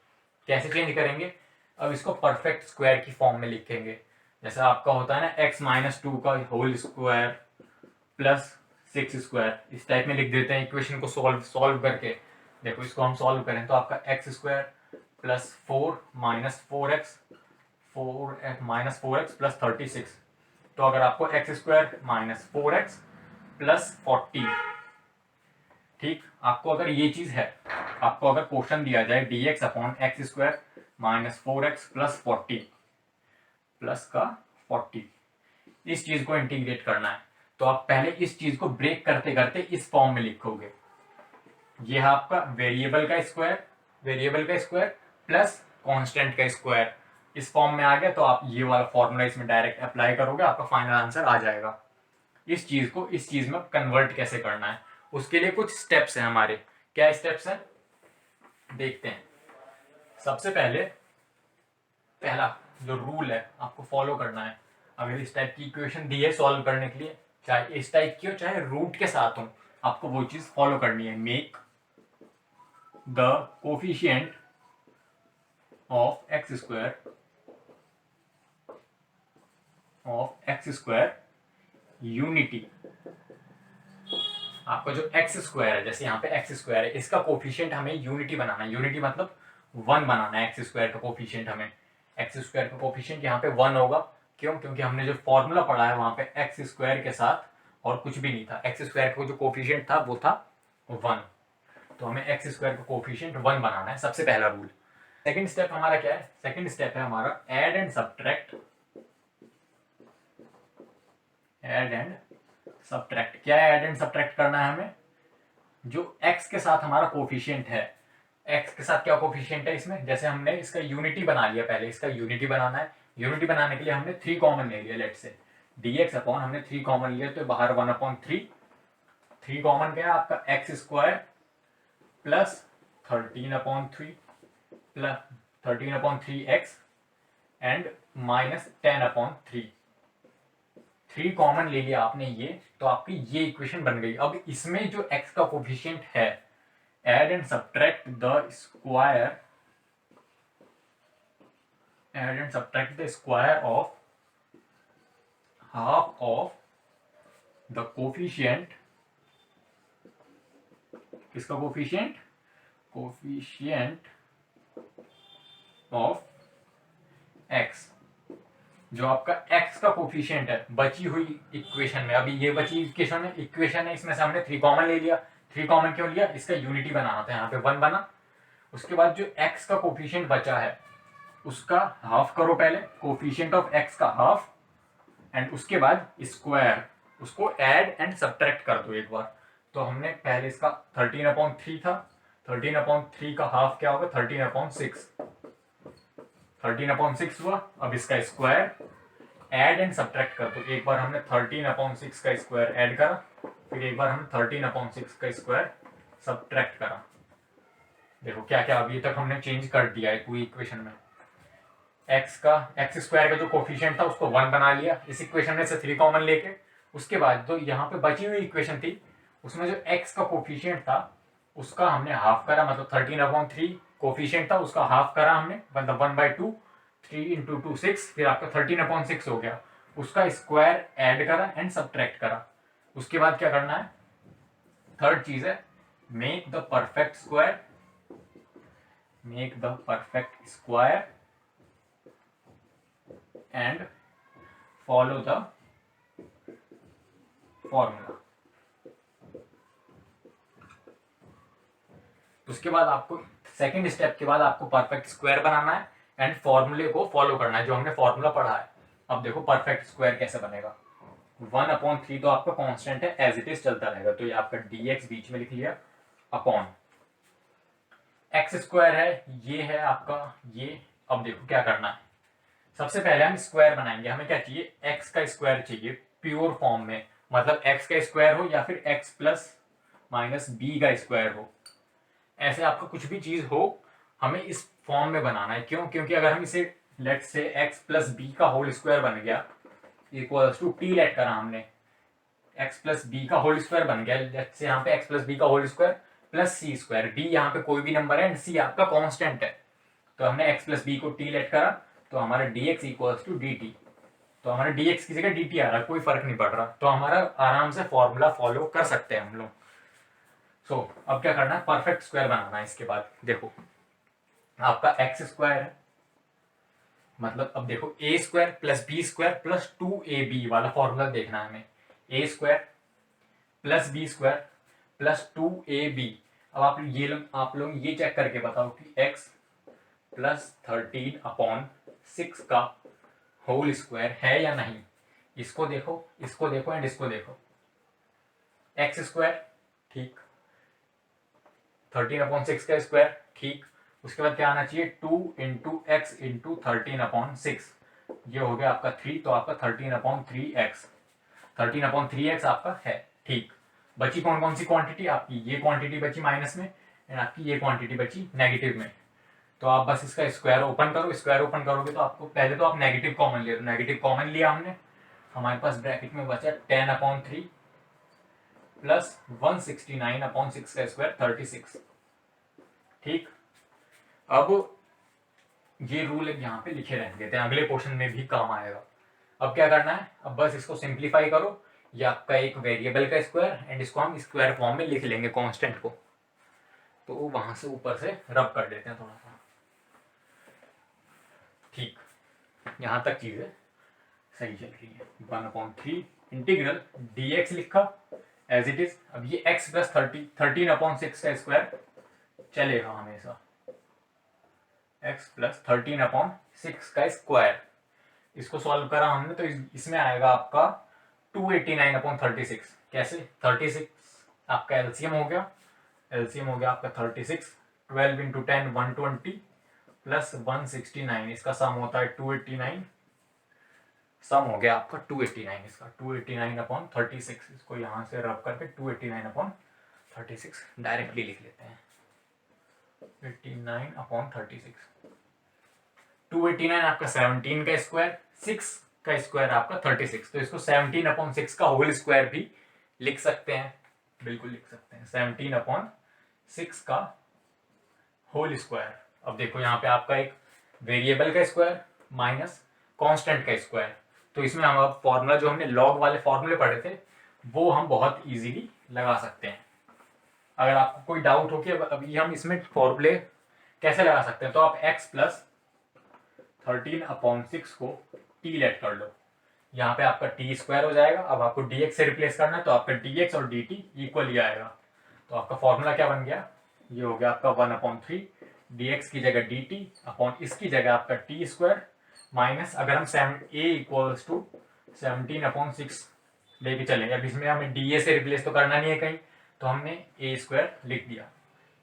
कैसे चेंज करेंगे, अब इसको परफेक्ट स्क्वायर की फॉर्म में लिखेंगे। जैसा आपका होता है ना x माइनस 2 का होल स्क्वायर प्लस 6 स्क्वायर, इस टाइप में लिख देते हैं इक्वेशन को सॉल्व करके। देखो इसको हम सॉल्व करें तो आपका x square plus 4 minus 4x minus 4x plus 36। तो अगर आपको x square minus 4x plus 40, ठीक, आपको अगर ये चीज है, आपको अगर क्वेश्चन दिया जाए dx upon x square minus 4x plus 40 plus का 40, इस चीज को इंटीग्रेट करना है, तो आप पहले इस चीज को ब्रेक करते करते इस फॉर्म में लिखोगे। ये है आपका वेरिएबल का स्क्वायर प्लस कांस्टेंट का स्क्वायर, इस फॉर्म में आ गया, तो आप ये वाला फॉर्मूला इसमें डायरेक्ट अप्लाई करोगे, आपका फाइनल आंसर आ जाएगा। इस चीज को इस चीज में कन्वर्ट कैसे करना है, उसके लिए कुछ स्टेप्स हैं हमारे। क्या स्टेप्स हैं देखते हैं। सबसे पहले पहला जो रूल है आपको फॉलो करना है, अगर इस टाइप की इक्वेशन दी है सॉल्व करने के लिए, चाहे इस टाइप की हो चाहे रूट के साथ हो, आपको वो चीज फॉलो करनी है। Make the coefficient of x square unity, आपका जो एक्स स्क्वायर है, जैसे यहाँ पे एक्स स्क्वायर है, इसका कोफिशिएंट हमें यूनिटी बनाना है। यूनिटी मतलब 1 बनाना है। एक्स स्क्वायर का कोफिशिएंट हमें, एक्स स्क्वायर का कोफिशिएंट यहाँ पे 1 होगा। क्यों? क्योंकि हमने जो फॉर्मूला पढ़ा है वहां पे एक्स स्क्वायर के साथ और कुछ भी नहीं था। एक्स स्क्वायर का जो कोफिशिएंट था वो था 1, तो हमें एक्स स्क्वायर का कोफिशिएंट 1 बनाना है, सबसे पहला रूल। सेकंड स्टेप हमारा क्या है? सेकंड स्टेप है हमारा add and subtract. Add and subtract क्या है? ऐड एंड सब्ट्रैक्ट करना है हमें। जो x के साथ हमारा कोफिशिएंट है, x के साथ क्या कोफिशिएंट है इसमें, जैसे हमने इसका यूनिटी बना लिया, पहले इसका यूनिटी बनाना है। यूनिटी बनाने के लिए हमने 3 कॉमन ले लिया। लेट से dx अपॉन हमने 3 कॉमन लिया, तो बाहर 1/3। 3 कॉमन क्या है आपका? X square plus 13/3 plus 13/3x and minus 10/3। 3 common ले लिया आपने ये, तो आपकी ये इक्वेशन बन गई। अब इसमें जो x का कोफिशिएंट है, add and subtract the square, add and subtract the square of half of the coefficient, किसका कोफिशिएंट? कोफिशिएंट ऑफ x, जो आपका x का कोफिशिएंट है बची हुई इक्वेशन में। अभी ये बची इक्वेशन है, इसमें से हमने 3 कॉमन ले लिया। 3 कॉमन क्यों लिया? इसका यूनिटी बनाना था, यहाँ पे 1 बना। उसके बाद जो x का कोफिशिएंट बचा है उसका हाफ करो पहले, कोफिशिएंट ऑफ x का हाफ, एंड उसके बाद स्क्वायर, उसको ऐड एंड सब्ट्रैक्ट कर दो एक बार। तो हमने पहले इसका 13/3 था, 13/3 का हाफ क्या होगा? 13/6, 13/6 हुआ। अब इसका स्क्वायर ऐड एंड सब्ट्रैक्ट कर दो। एक बार हमने 13/6 का स्क्वायर ऐड करा, फिर एक बार हमने 13/6 का स्क्वायर सब्ट्रैक्ट करा। देखो क्या क्या अभी तक हमने चेंज कर दिया है पूरी इक्वेशन में। एक्स स्क्वायर का जो कोफिशिएंट था उसको 1 बना लिया इस इक्वेशन में से 3 कॉमन लेके। उसके बाद जो यहाँ पे बची हुई इक्वेशन थी उसमें जो एक्स का कोफिशिएंट था उसका हमने हाफ करा, मतलब 13/3 कोफिशिएंट था उसका हाफ करा हमने, मतलब 1/2, 3 × 2 6, फिर आपका 13/6 हो गया। उसका स्क्वायर ऐड करा एंड सब्ट्रैक्ट करा। उसके बाद क्या करना है? थर्ड चीज है make the perfect square, make the perfect square and follow the formula. उसके बाद आपको सेकंड स्टेप के बाद आपको परफेक्ट स्क्वायर बनाना है एंड फॉर्मूले को फॉलो करना है जो हमने फॉर्मूला पढ़ा है। अब देखो परफेक्ट स्क्वायर कैसे बनेगा। 1/3 तो आपका कांस्टेंट है, एज इट इज चलता रहेगा, तो ये आपका dx बीच में लिख लिया, अपॉन एक्स स्क्वायर है, ये है आपका ये। अब देखो क्या करना है, सबसे पहले हम स्क्वायर बनाएंगे। हमें क्या चाहिए? एक्स का स्क्वायर चाहिए प्योर फॉर्म में, मतलब एक्स का स्क्वायर हो या फिर एक्स प्लस माइनस बी का स्क्वायर हो, ऐसे आपका कुछ भी चीज हो हमें इस फॉर्म में बनाना है। क्यों? क्योंकि अगर हम इसे लेट से एक्स प्लस बी का होल स्क्वायर बन गया इक्वल्स टू टी लेट करा हमने, एक्स प्लस बी का होल स्क्वायर बन गया। लेट से यहाँ पे एक्स प्लस बी का होल स्क्वायर प्लस सी स्क्वायर, डी यहाँ पे कोई भी नंबर है एंड सी आपका कांस्टेंट है, तो हमने एक्स प्लस बी को टी लेट करा, तो हमारा dx इक्वल्स टू dt। तो हमारा dx की जगह dt आ रहा, कोई फर्क नहीं पड़ रहा, तो हमारा आराम से फॉर्मूला फॉलो कर सकते हैं हम लोग। सो अब क्या करना है? परफेक्ट स्क्वायर बनाना है। इसके बाद देखो आपका एक्स स्क्वायर है, मतलब अब देखो a square plus b square plus 2ab वाला फॉर्मूला देखना है हमें। A square plus b square plus 2ab। अब आप लोग ये चेक करके बताओ कि x प्लस 13/6 का होल स्क्वायर है या नहीं। इसको देखो एंड इसको देखो। एक्स स्क्वायर ठीक, 13/6 का स्क्वायर ठीक, उसके बाद क्या आना चाहिए? 2 × x × 13/6, ये हो गया आपका 3, तो आपका 13/3x, 13/3x आपका है ठीक। बची कौन कौन सी क्वांटिटी? आपकी ये क्वांटिटी बची माइनस में एंड आपकी ये क्वांटिटी बची नेगेटिव में। तो आप बस इसका स्क्वायर ओपन करो, स्क्वायर ओपन करोगे तो आपको पहले तो आप नेगेटिव कॉमन ले लो, नेगेटिव कॉमन लिया हमने, हमारे पास ब्रैकेट में बचा 10/3 प्लस 169/6 का स्क्वायर 36 ठीक। अब ये रूल यहाँ पे लिखे रहने देते हैं, अगले क्वेश्चन में भी काम आएगा। अब क्या करना है? अब बस इसको सिंप्लीफाई करो, ये आपका एक वेरिएबल का स्क्वायर एंड इसको हम स्क्वायर फॉर्म में लिख लेंगे कांस्टेंट को। तो वहां से ऊपर से रब कर देते हैं थोड़ा सा। ठीक, यहां तक चीजें सही चल रही है। 1/3 इंटीग्रल dx लिखा एज इट इज। अब ये x प्लस 13/6 का स्क्वायर चलेगा हमेशा, x प्लस 13/6 का स्क्वायर। इसको सॉल्व करा हमने तो इसमें आएगा आपका 289/36। कैसे? 36 आपका एलसीएम हो गया, एलसीएम हो गया आपका 36, 12 इंटू 10 120 प्लस 169, इसका सम होता है 289, सम हो गया आपका 289 इसका, 289/36। इसको यहां से रब करके 289/36 डायरेक्टली लिख लेते हैं। 89/36, 289 आपका 17 का स्क्वायर, 6 का स्क्वायर आपका 36, तो इसको 17/6 का होल स्क्वायर भी लिख सकते हैं, बिल्कुल लिख सकते हैं 17/6 का होल स्क्वायर। अब देखो यहाँ पे आपका एक वेरिएबल का स्क्वायर माइनस कांस्टेंट का स्क्वायर, तो इसमें हम अब फॉर्मूला जो हमने लॉग वाले फॉर्मूले पढ़े थे वो हम बहुत इजीली लगा सकते हैं। अगर आपको कोई डाउट हो कि अभी हम इसमें फॉर्मूले कैसे लगा सकते हैं, तो आप x प्लस 13/6 को t लेट कर लो, यहाँ पे आपका t स्क्वायर हो जाएगा। अब आपको dx से रिप्लेस करना है तो आपका dx और dt इक्वल ही आएगा। तो आपका फॉर्मूला क्या बन गया, ये हो गया आपका 1/3 dx की जगह dt अपॉन इसकी जगह आपका t स्क्वायर माइनस, अगर हम a इक्वल्स टू 17/6 लेके चलेंगे, अब इसमें हमें da से रिप्लेस तो करना नहीं है कहीं, तो हमने a स्क्वायर लिख दिया।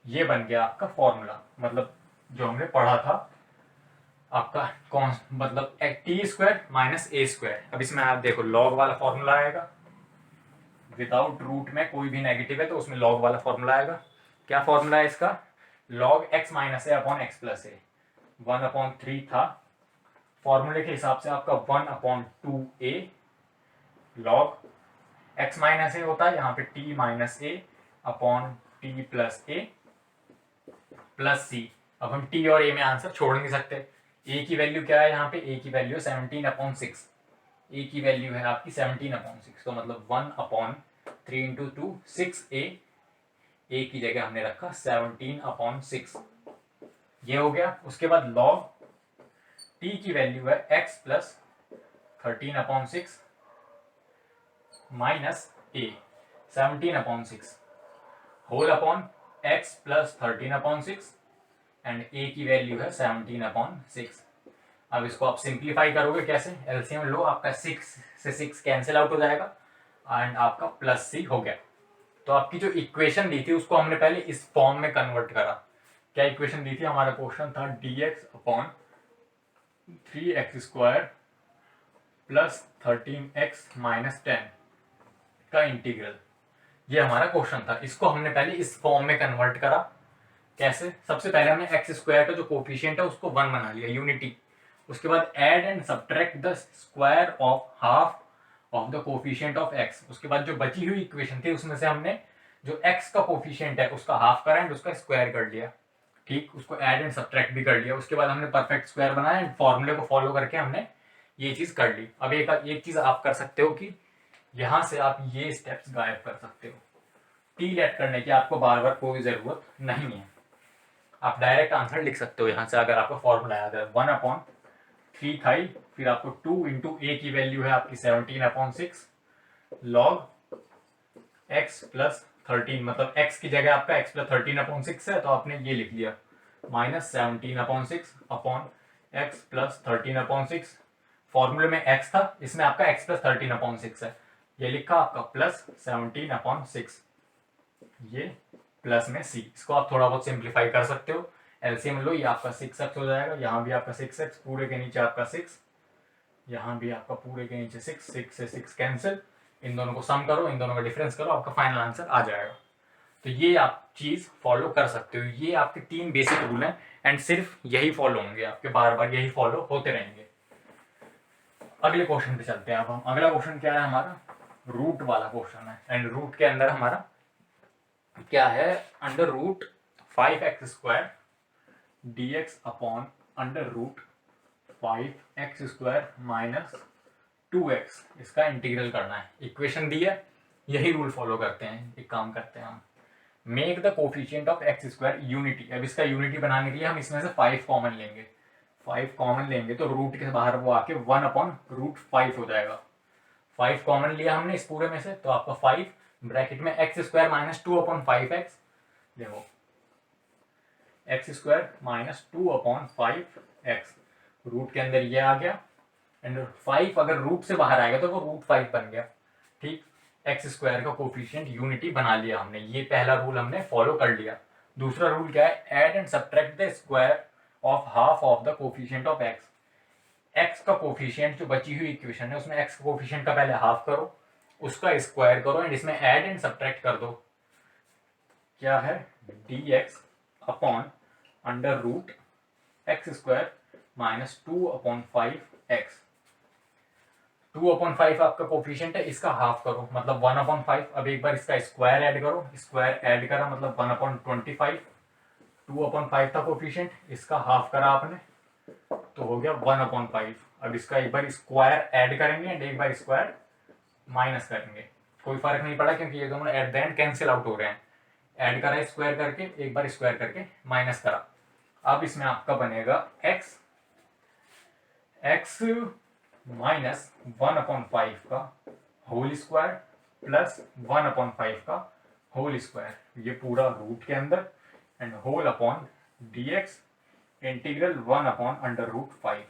ये बन गया आपका फॉर्मूला, मतलब जो हमने पढ़ा था आपका कौन, मतलब T square minus a square. अब इसमें आप देखो लॉग वाला फॉर्मूला आएगा, विदाउट रूट में कोई भी नेगेटिव है तो उसमें लॉग वाला फॉर्मूला आएगा। क्या फॉर्मूला है इसका, log x minus a upon x plus ए। 1/3 था, फॉर्मूले के हिसाब से आपका 1/2a लॉग x माइनस ए होता है, यहाँ पे t minus a upon T plus a plus सी। अब हम t और a में आंसर छोड़ नहीं सकते। a की वैल्यू क्या है, यहाँ पे a की वैल्यू 17/6, a की वैल्यू है आपकी 17/6, तो मतलब 1/3 इंटू 2 6a, a की जगह हमने रखा 17/6, ये हो गया। उसके बाद लॉग t की वैल्यू है x plus 13/6 minus a 17/6 whole upon x plus 13/6 and a की वैल्यू है 17/6। अब इसको आप सिंप्लीफाई करोगे कैसे, एलसीएम लो, आपका 6 से 6 कैंसिल आउट हो जाएगा एंड आपका प्लस c हो गया। तो आपकी जो इक्वेशन दी थी उसको हमने पहले इस फॉर्म में कन्वर्ट करा। क्या इक्वेशन दी थी, हमारा क्वेश्चन था dx upon 3x² plus 13x minus 10 का इंटीग्रल, ये हमारा क्वेश्चन था। इसको हमने पहले इस फॉर्म में कन्वर्ट करा। कैसे, सबसे पहले हमने एक्स स्क्वायर का जो कोफिशिएंट है उसको 1 बना लिया, यूनिटी। उसके बाद add and subtract the square of half of the coefficient of x. उसके बाद जो बची हुई इक्वेशन थी उसमें से हमने जो एक्स का कोफिशिएंट है उसका हाफ करा एंड उसका स्क्वायर कर लिया, ठीक, उसको ऐड एंड सब्ट्रैक्ट भी कर लिया। उसके बाद हमने परफेक्ट स्क्वायर बनाया एंड फॉर्मूले को फॉलो करके हमने ये चीज कर ली। अब एक चीज आप कर सकते हो कि यहां से आप ये स्टेप्स गायब कर सकते हो, टी लेट करने की आपको बार बार कोई जरूरत नहीं है, आप डायरेक्ट आंसर लिख सकते हो यहाँ से। अगर आपको फॉर्मूला याद है 1/3 था ही, फिर आपको 2 इंटू ए की वैल्यू है आपकी 17/6 लॉग x प्लस 13, मतलब x की जगह आपका x प्लस 13/6 है तो आपने ये लिख लिया माइनस 17/6 अपॉन x प्लस 13/6। फॉर्मूले में x था, इसमें आपका x प्लस 13/6 है, ये लिखा आपका प्लस 17/6, ये प्लस में c। इसको आप थोड़ा बहुत सिंप्लीफाई कर सकते हो, एलसीएम लो, ये आपका 6x हो जाएगा, यहाँ भी आपका 6x, पूरे के नीचे आपका 6, यहाँ भी आपका पूरे के नीचे 6, 6 से 6 कैंसिल, इन दोनों को सम करो, इन दोनों का डिफरेंस करो, आपका फाइनल आंसर आ जाएगा। तो ये आप चीज फॉलो कर सकते हो, ये आपके 3 बेसिक रूल हैं एंड सिर्फ यही फॉलो होंगे आपके, बार बार यही फॉलो होते रहेंगे। अगले क्वेश्चन पे चलते हैं। अब हम अगला क्वेश्चन क्या है हमारा, रूट वाला क्वेश्चन है एंड रूट के अंदर हमारा क्या है, under root 5x² dx upon under root 5x² minus 2x इसका इंटीग्रल करना है। इक्वेशन दी है, यही रूल फॉलो करते हैं। एक काम करते हैं हम, make the coefficient of x square unity. अब इसका यूनिटी बनाने के लिए हम इसमें से 5 कॉमन लेंगे। 5 कॉमन लेंगे तो रूट के बाहर वो आके 1/√5 हो जाएगा। 5 कॉमन लिया हमने इस पूरे में से, तो आपका 5 ब्रैकेट में एक्स स्क्वायर माइनस 2/5x। देखो x square minus 2/5x, root के अंदर ये आ गया, एंड 5 अगर रूट से बाहर आएगा तो वो √5 बन गया। ठीक, एक्स स्क्वायर का कोफिशिएंट यूनिटी बना लिया हमने। ये पहला रूल हमने फॉलो कर लिया। दूसरा रूल क्या है, add and subtract the square of half of the coefficient of x. X का कोफिशिएंट जो बची हुई इक्वेशन है उसमें एक्स का कोफिशिएंट का पहले हाफ करो, उसका स्क्वायर करो, एंड इसमें ऐड एंड सब्ट्रैक्ट कर दो। क्या है, dx/√x² माइनस 2/5x। 2/5 आपका कोफिशिएंट है, इसका हाफ करो मतलब 1/5। अब एक बार इसका स्क्वायर ऐड करो, स्क्वायर ऐड करा मतलब 1/25। 2/5 था कोफिशिएंट, इसका हाफ करा आपने तो हो गया 1/5। अब इसका एक बार स्क्वायर ऐड करेंगे एंड एक बार स्क्वायर माइनस करेंगे, कोई फर्क नहीं पड़ा क्योंकि ये दोनों at the end cancel out हो रहे हैं। ऐड करा स्क्वायर करके, एक बार स्क्वायर करके माइनस करा। अब इसमें आपका बनेगा x माइनस 1/5 का होल स्क्वायर प्लस 1/5 का होल स्क्वायर, ये पूरा रूट के अंदर, and whole upon dx integral 1/√5।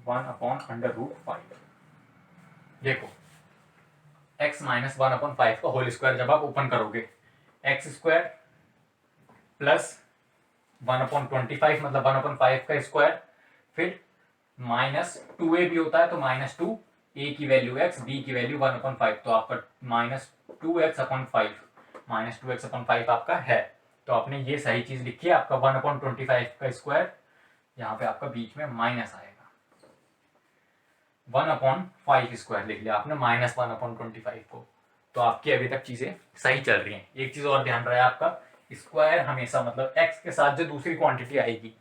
1/√5। देखो x माइनस 1/5 का होल स्क्वायर जब आप ओपन करोगे, एक्स स्क्वायर प्लस 1/25 मतलब 1/5 का स्क्वायर, फिर माइनस 2a भी होता है तो -2, a की वैल्यू x, b की वैल्यू 1/5, तो आपका -2x/5 -2x/5 आपका है। तो आपने ये सही चीज लिखी है, आपका 1/25 का स्क्वायर, यहाँ पे आपका बीच में माइनस आएगा। 1/5 स्क्वायर लिख लिया आपने -1/25 को। तो आपकी अभी तक चीजें सही चल रही हैं। एक चीज और ध्यान रहे आपका, स्क्वायर हमेशा मतलब x के साथ जो दूसरी क्वांटिटी आएगी,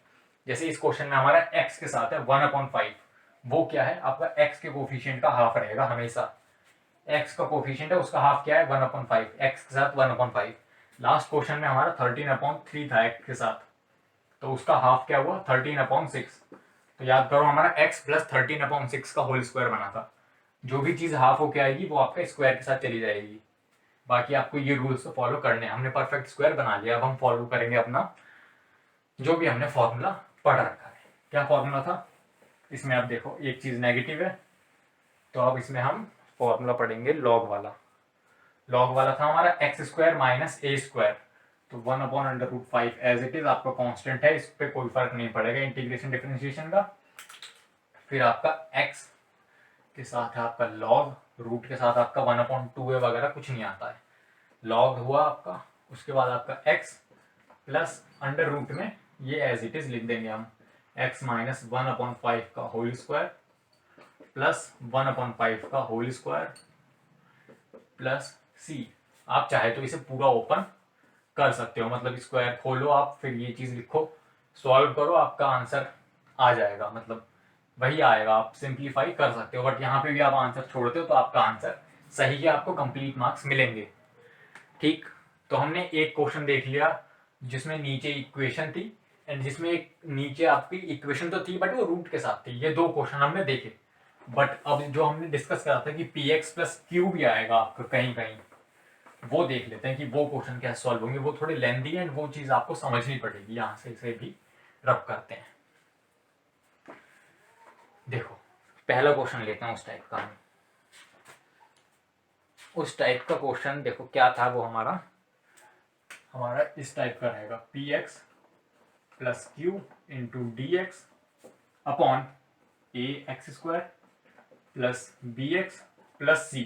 जैसे इस क्वेश्चन में हमारा x के साथ है 1/5, वो क्या है आपका x के कोफिशिएंट का हाफ रहेगा हमेशा। x का कोफिशिएंट है उसका हाफ क्या है 1/5, x के साथ 1/5। लास्ट क्वेश्चन में हमारा 13/3 था x के साथ, तो उसका हाफ क्या हुआ 13/6। तो याद करो हमारा x प्लस 13/6 का होल स्क्वायर बना था। जो भी चीज हाफ होके आएगी वो आपका स्क्वायर के साथ चली जाएगी। बाकी आपको ये रूल्स तो फॉलो करने हैं। हमने परफेक्ट स्क्वायर बना लिया, अब हम फॉलो करेंगे अपना जो भी हमने फॉर्मूला पढ़ रखा है। क्या फॉर्मूला था, इसमें आप देखो एक चीज नेगेटिव है, तो अब इसमें हम फॉर्मूला पढ़ेंगे लॉग वाला। लॉग वाला था हमारा x² माइनस a², तो 1/√5 एज इट इज आपका कांस्टेंट है, इस पे कोई फर्क नहीं पड़ेगा इंटीग्रेशन डिफरेंशिएशन का। फिर आपका x के साथ है आपका लॉग, रूट के साथ आपका 1/2a वगैरह कुछ नहीं आता है, लॉग हुआ आपका। उसके बाद आपका x प्लस अंडर रूट में ये एज इट इज लिख देंगे हम, x माइनस 1/5 का होल स्क्वायर प्लस 1/5 का होल स्क्वायर प्लस c। आप चाहे तो इसे पूरा ओपन कर सकते हो, मतलब स्क्वायर खोलो आप, फिर ये चीज लिखो, सॉल्व करो, आपका आंसर आ जाएगा, मतलब वही आएगा। आप सिंप्लीफाई कर सकते हो, बट यहाँ पे भी आप आंसर छोड़ते हो तो आपका आंसर सही है, आपको कंप्लीट मार्क्स मिलेंगे। ठीक, तो हमने एक क्वेश्चन देख लिया जिसमें नीचे इक्वेशन थी, एंड जिसमें एक नीचे आपकी इक्वेशन तो थी बट वो रूट के साथ थी। ये दो क्वेश्चन हमने देखे। बट अब जो हमने डिस्कस करा था कि px प्लस q भी आएगा आपको कहीं कहीं, वो देख लेते हैं कि वो क्वेश्चन कैसे सॉल्व होंगे। वो थोड़े लेंथी एंड वो चीज आपको समझनी पड़ेगी, यहाँ से इसे भी रब करते हैं। देखो पहला क्वेश्चन लेते हैं उस टाइप का क्वेश्चन। देखो क्या था वो, हमारा इस टाइप का रहेगा, px plus q into dx upon ax² plus bx plus c।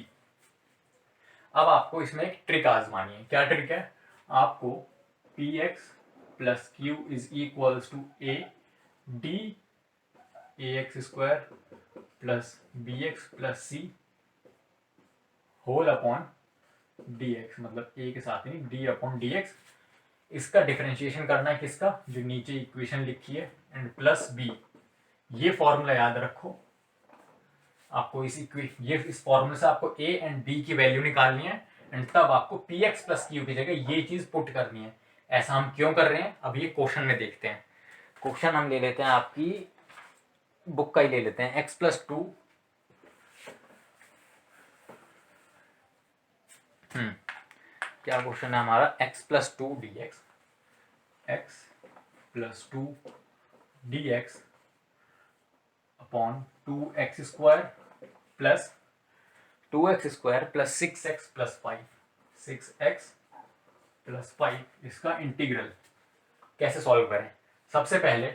अब आपको इसमें एक ट्रिक आजमानी है। क्या ट्रिक है, आपको px plus q is equals to a d ax² plus bx plus c whole upon dx, मतलब a के साथ नहीं d अपॉन dx। इसका डिफरेंशिएशन करना है किसका, जो नीचे इक्वेशन लिखी है, एंड प्लस b। ये फॉर्मूला याद रखो, आपको इस फॉर्मूले से आपको a एंड b की वैल्यू निकालनी है एंड तब आपको px प्लस क्यू की जगह ये चीज पुट करनी है। ऐसा हम क्यों कर रहे हैं अब ये क्वेश्चन में देखते हैं। क्वेश्चन हम ले लेते हैं आपकी बुक का ही ले लेते हैं, x प्लस टू क्या क्वेश्चन है हमारा, x plus to D x, x plus two D x upon 2x² plus 2x² plus 6x plus 5, 6x plus 5 इसका इंटीग्रल कैसे सॉल्व करें। सबसे पहले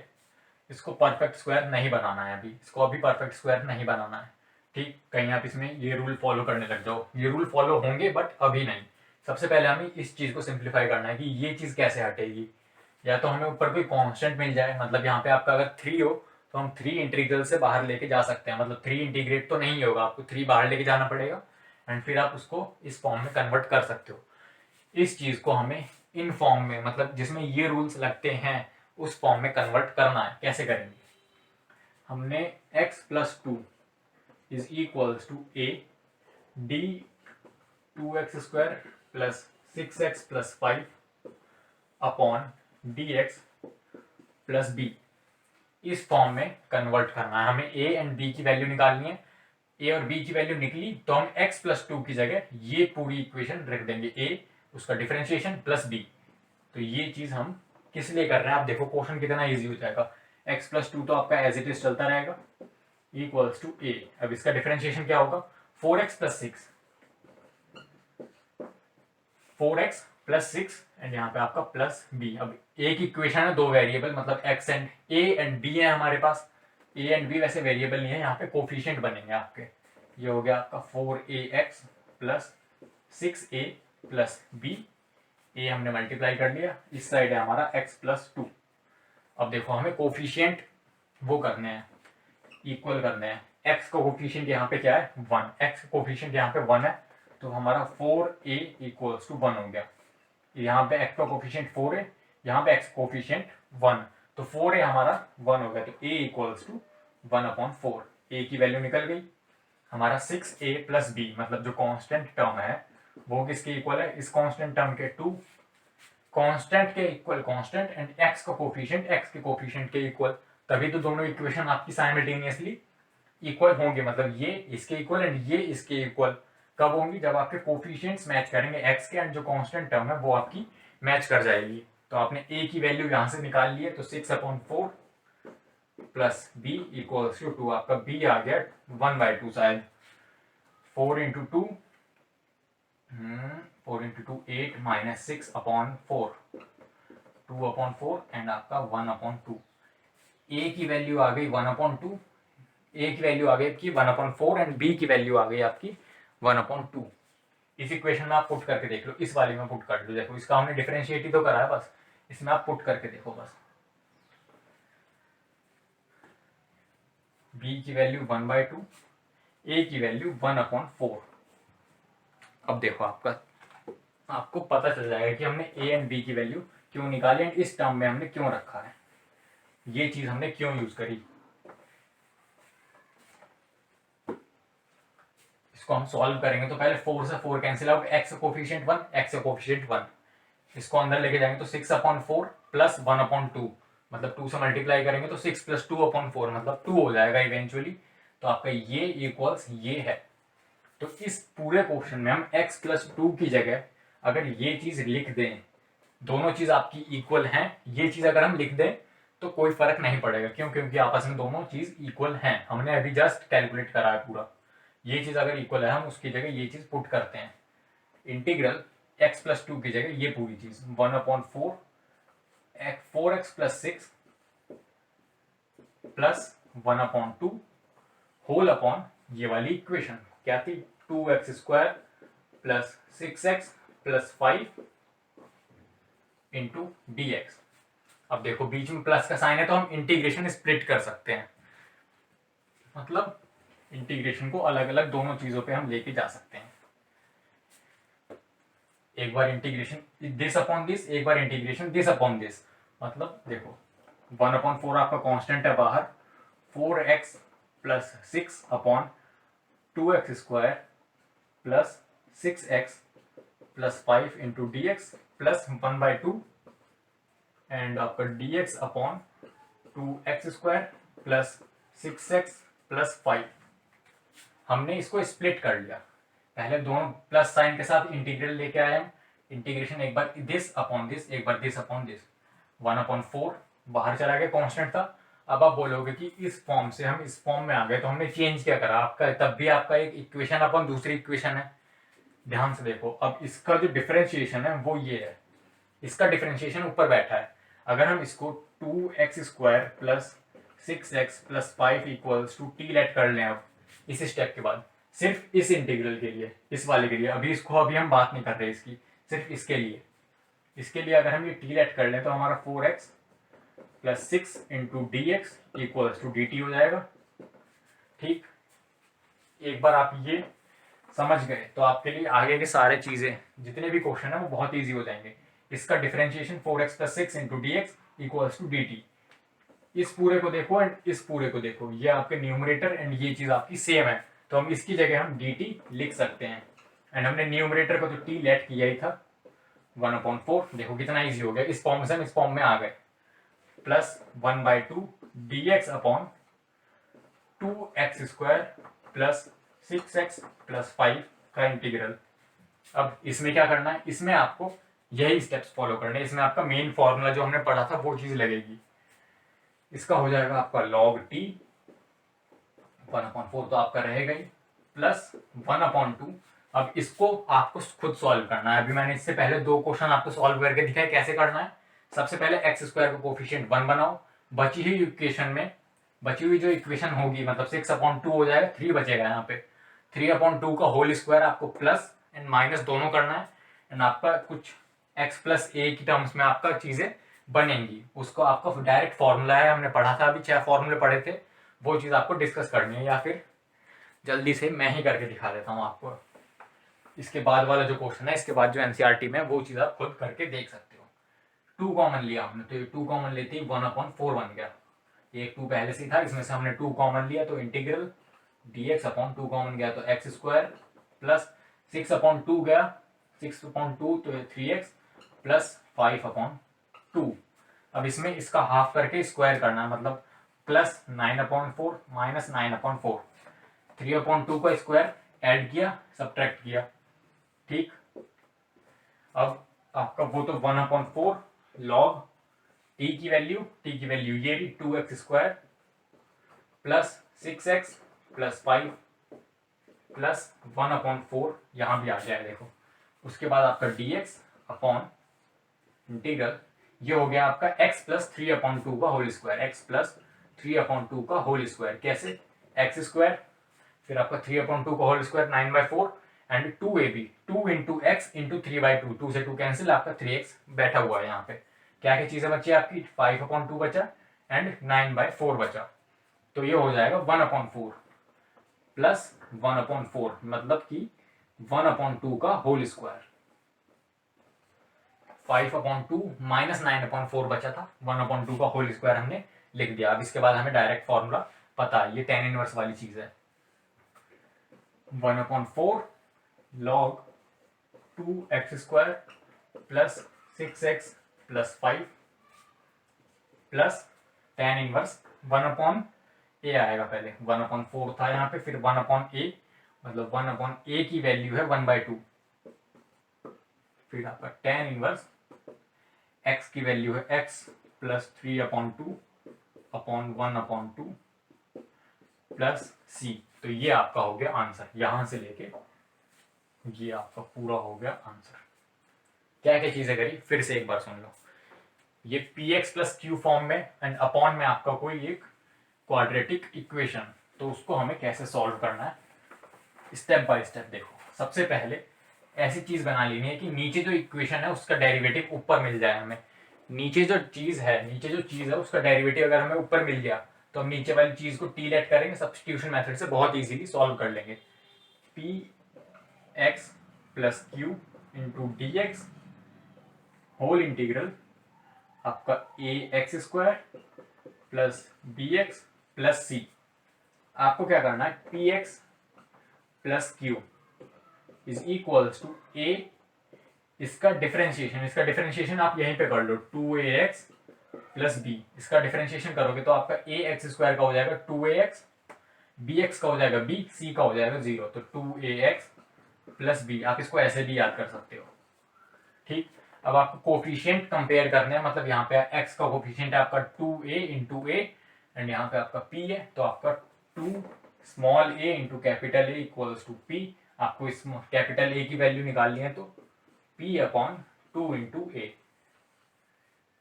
इसको परफेक्ट स्क्वायर नहीं बनाना है, इसको अभी परफेक्ट स्क्वायर नहीं बनाना है, ठीक। कहीं आप इसमें ये रूल फॉलो करने लग जाओ, ये रूल फॉलो होंगे बट अभी नहीं। सबसे पहले हमें इस चीज को सिंप्लीफाई करना है कि ये चीज कैसे हटेगी। या तो हमें ऊपर कोई कांस्टेंट मिल जाए, मतलब यहाँ पे आपका अगर 3 हो तो हम 3 इंटीग्रल से बाहर लेके जा सकते हैं, मतलब 3 इंटीग्रेट तो नहीं होगा, आपको 3 बाहर लेके जाना पड़ेगा एंड फिर आप उसको इस फॉर्म में कन्वर्ट कर सकते हो। इस चीज को हमें इन फॉर्म में, मतलब जिसमें ये रूल्स लगते हैं उस फॉर्म में कन्वर्ट करना है। कैसे करेंगे, हमने x plus two is equals to a d 2x² plus 6x plus 5 upon dx plus b इस फॉर्म में कन्वर्ट करना है। हमें a एंड b की वैल्यू निकालनी है। a और b की वैल्यू निकली तो हम x प्लस टू की जगह ये पूरी इक्वेशन रख देंगे, a उसका डिफरेंशिएशन प्लस b। तो ये चीज हम किस लिए कर रहे हैं आप देखो, क्वेश्चन कितना इजी हो जाएगा। x प्लस टू तो आपका एज इट इज चलता रहेगा इक्वल्स टू a। अब इसका डिफरेंशिएशन क्या होगा, 4x plus 6, 4x plus 6 and यहाँ पे आपका प्लस b। अब एक इक्वेशन है दो वेरिएबल, मतलब x and a and b है हमारे पास। a एंड b वैसे वेरिएबल नहीं है, यहाँ पे कोफिशिएंट बनेंगे आपके। ये हो गया आपका 4ax plus 6a plus b, a हमने मल्टीप्लाई कर लिया, इस साइड है हमारा x प्लस टू। अब देखो हमें कोफिशिएंट वो करने हैं, इक्वल करने हैं। x का कोफिशिएंट यहाँ पे क्या है 1, x का कोफिशिएंट यहाँ पे 1 है तो हमारा 4a इक्वल्स टू 1 हो गया। यहाँ पे x का कोफिशिएंट 4 है, यहाँ पे x कोफिशिएंट 1, तो 4a हमारा 1 हो गया, तो a इक्वल्स टू 1/4। a की वैल्यू निकल गई, हमारा 6a प्लस b, मतलब जो कांस्टेंट टर्म है वो किसके इक्वल है, इस कांस्टेंट टर्म के 2, कांस्टेंट के इक्वल कांस्टेंट एंड x का कोफिशिएंट x के कोफिशिएंट के इक्वल, तभी तो दोनों इक्वेशन आपकी साइमल्टेनियसली इक्वल होंगे। मतलब ये इसके इक्वल एंड ये इसके इक्वल कब होंगी, जब आपके कोफिशिएंट्स मैच करेंगे, x के एंड जो कांस्टेंट टर्म है वो आपकी मैच कर जाएगी। तो आपने a की वैल्यू यहां से निकाल ली है, तो 6/4 प्लस b इक्वल्स टू 2, आपका b आ गया 1/2 शायद। 4 इंटू टू 8 माइनस 6/4, 2/4 एंड आपका 1/2। a की वैल्यू आ गई 1/2, a की वैल्यू आ गई आपकी 1/4 एंड b की वैल्यू आ गई आपकी 1/2। इस इक्वेशन में आप पुट करके देख लो, इस वाली में पुट कर लो। देखो इसका हमने डिफरेंशिएट ही तो करा है, बस इसमें आप पुट करके देखो बस। b की वैल्यू 1/2, a की वैल्यू 1/4। अब देखो आपको पता चल जाएगा कि हमने a एंड b की वैल्यू क्यों निकाली एंड इस टर्म में हमने क्यों रखा है, ये चीज हमने क्यों यूज करी। इसको हम सॉल्व करेंगे तो पहले 4 से 4 cancel out, x coefficient 1, x coefficient 1, इसको अंदर लेके जाएंगे तो 6/4 प्लस 1/2, मतलब 2 से मल्टीप्लाई करेंगे तो 6 प्लस 2/4 मतलब 2 हो जाएगा इवेंचुअली। तो आपका ये इक्वल्स ये है। तो इस पूरे क्वेश्चन में हम x प्लस 2 की जगह अगर ये चीज लिख दें, दोनों चीज आपकी इक्वल हैं, ये चीज अगर हम लिख दें तो कोई फर्क नहीं पड़ेगा। क्यों, क्योंकि आपस में दोनों चीज इक्वल हैं, हमने अभी जस्ट कैलकुलेट करा है पूरा। ये चीज अगर इक्वल है हम उसकी जगह ये चीज पुट करते हैं, इंटीग्रल x प्लस 2 की जगह ये पूरी चीज 1/4 4x plus 6 plus 1/2 whole upon ये वाली इक्वेशन क्या थी 2x² plus 6x plus 5 into dx। अब देखो बीच में प्लस का साइन है तो हम इंटीग्रेशन स्प्लिट कर सकते हैं, मतलब इंटीग्रेशन को अलग अलग दोनों चीजों पे हम लेके जा सकते हैं। एक बार इंटीग्रेशन दिस अपॉन दिस, एक बार इंटीग्रेशन दिस अपॉन दिस। मतलब देखो 1/4 आपका कांस्टेंट है बाहर, 4x plus 6 upon 2x² plus 6x plus 5 into d x plus 1/2 and आपका dx upon 2x² plus 6x plus 5। हमने इसको स्प्लिट कर लिया, पहले दोनों प्लस साइन के साथ इंटीग्रल लेके आए हम। इंटीग्रेशन एक बार दिस अपॉन दिस, एक बार दिस अपॉन दिस, 1/4 बाहर चला गया, कांस्टेंट था। अब आप बोलोगे कि इस फॉर्म से हम इस फॉर्म में आ गए तो हमने चेंज क्या करा, आपका तब भी आपका एक इक्वेशन अपॉन दूसरी इक्वेशन है। ध्यान से देखो, अब इसका जो डिफरेंशिएशन है वो ये है, इसका डिफरेंशिएशन ऊपर बैठा है। अगर हम इसको 2x² plus 6x plus 5 equals to t let कर लें अब इस स्टेप के बाद, सिर्फ इस इंटीग्रल के लिए, इस वाले के लिए, अभी हम बात नहीं कर रहे इसकी, सिर्फ इसके लिए अगर हम ये टी लेट कर लें तो हमारा 4x plus 6 into d x equals to d t हो जाएगा। ठीक, एक बार आप ये समझ गए तो आपके लिए आगे के सारे चीजें जितने भी क्वेश्चन है वो बहुत ईजी हो जाएंगे। इसका differentiation 4x plus 6 into d x equals to d t. इस पूरे को देखो एंड इस पूरे को देखो, ये आपके न्यूमरेटर एंड ये चीज आपकी सेम है, तो हम इसकी जगह हम डी टी लिख सकते हैं। एंड हमने न्यूमरेटर को तो टी लेट किया ही था 1/4, देखो कितना ईजी हो गया। इस फॉर्म से हम इस फॉर्म में आ गए, plus 1/2 dx upon 2x² plus 6x plus 5 का इंटीग्रल। अब इसमें क्या करना है, इसमें आपको यही स्टेप्स फॉलो करने हैं। इसमें आपका मेन फॉर्मूला जो हमने पढ़ा था वो चीज लगेगी। इसका हो जाएगा आपका log t 1/4 तो आपका रहेगा ही, प्लस 1/2। अब इसको आपको खुद सॉल्व करना है। अभी मैंने इससे पहले 2 क्वेश्चन आपको सॉल्व करके दिखाया कैसे करना है। सबसे पहले x² का कोफिशिएंट 1 बनाओ, बची हुई इक्वेशन में बची हुई जो इक्वेशन होगी मतलब 6/2 हो जाएगा, 3 बचेगा यहाँ पे। 3/2 का होल स्क्वायर आपको प्लस एंड माइनस दोनों करना है एंड आपका कुछ x प्लस a की टर्म्स में आपका चीजें बनेंगी। उसको आपका डायरेक्ट फॉर्मूला है, हमने पढ़ा था, अभी 6 फॉर्मूले पढ़े थे, वो चीज आपको डिस्कस करनी है, या फिर जल्दी से मैं ही करके दिखा देता हूँ आपको। इसके बाद वाला जो क्वेश्चन है, इसके बाद जो एनसीईआरटी में वो चीज आप खुद करके देख सकते हो। 2 कॉमन लिया हमने तो ये 2 कॉमन लेते ही 1/4 बन गया। एक 2 पहले से था, इसमें से हमने 2 कॉमन लिया तो इंटीग्रल dx अपॉन 2 कॉमन गया तो x² प्लस 6/2 गया, 6/2 तो 3x प्लस 5/2। अब इसमें इसका हाफ करके स्क्वायर करना है, मतलब प्लस 9/4 माइनस 9/4। 3/2 का स्क्वायर ऐड किया, सब्ट्रैक्ट किया। ठीक, अब आपका वो तो 1/4 log t की वैल्यू ये रही 2x² plus 6x plus 5 plus 1/4, यहां भी आ गया देखो। उसके बाद आपका dx अपॉन इंटीग्रल, ये हो गया आपका x प्लस 3/2 का होल स्क्वायर, x प्लस 3/2 का होल स्क्वायर। कैसे, x², फिर आपका 3/2 का whole square 9/4 and 2ab 2 into x into 3/2, 2 से 2 कैंसिल, आपका 3x बैठा हुआ है यहाँ पे। क्या क्या चीजें बची आपकी, 5/2 बचा एंड 9/4 बचा, तो ये हो जाएगा 1/4 प्लस 1/4, मतलब कि 1/2 का होल स्क्वायर। 5/2 माइनस 9/4 बचा था, 1/2 का होल स्क्वायर हमने लिख दिया। अब इसके बाद हमें डायरेक्ट फॉर्मूला पता है, ये tan इनवर्स वाली चीज है। 1/4 log 2x² plus 6x plus 5 plus tan inverse 1/a आएगा। पहले 1/4 था यहाँ पे, फिर 1/a, मतलब 1/a की वैल्यू है 1/2, फिर आपका tan इनवर्स x की वैल्यू है x plus 3/2 upon 1/2 plus c। तो ये आपका हो गया आंसर, यहां से लेके ये आपका पूरा हो गया आंसर। क्या क्या चीजें करी फिर से एक बार सुन लो। ये px प्लस q फॉर्म में एंड अपॉन में आपका कोई एक क्वाड्रेटिक इक्वेशन, तो उसको हमें कैसे सॉल्व करना है स्टेप बाय स्टेप देखो। सबसे पहले ऐसी चीज बना लेनी है कि नीचे जो इक्वेशन है उसका डेरिवेटिव ऊपर मिल जाए हमें। नीचे जो चीज है उसका डेरिवेटिव अगर हमें ऊपर मिल गया तो हम नीचे वाली चीज को टी लेट करेंगे, सब्स्टिट्यूशन मेथड से बहुत इजीली सॉल्व कर लेंगे। px plus q into d x whole integral आपका ax² plus bx plus c। आपको क्या करना है, px plus q is equals to a, इसका डिफरेंशिएशन आप यहीं पे कर लो, 2ax प्लस बी। इसका डिफरेंशिएशन करोगे तो आपका ax स्क्वायर का हो जाएगा 2ax, bx का हो जाएगा b, c का हो जाएगा 0, तो 2ax प्लस बी। आप इसको ऐसे भी याद कर सकते हो। ठीक, अब आपको कोफिशिएंट कंपेयर करना है, मतलब यहाँ पे x का कोफिशिएंट है आपका 2a इंटू ए, एंड यहाँ पे आपका p है, तो आपका 2 small a into capital A equals to p। आपको इस कैपिटल A की वैल्यू निकालनी है तो p अपॉन 2 इंटू ए,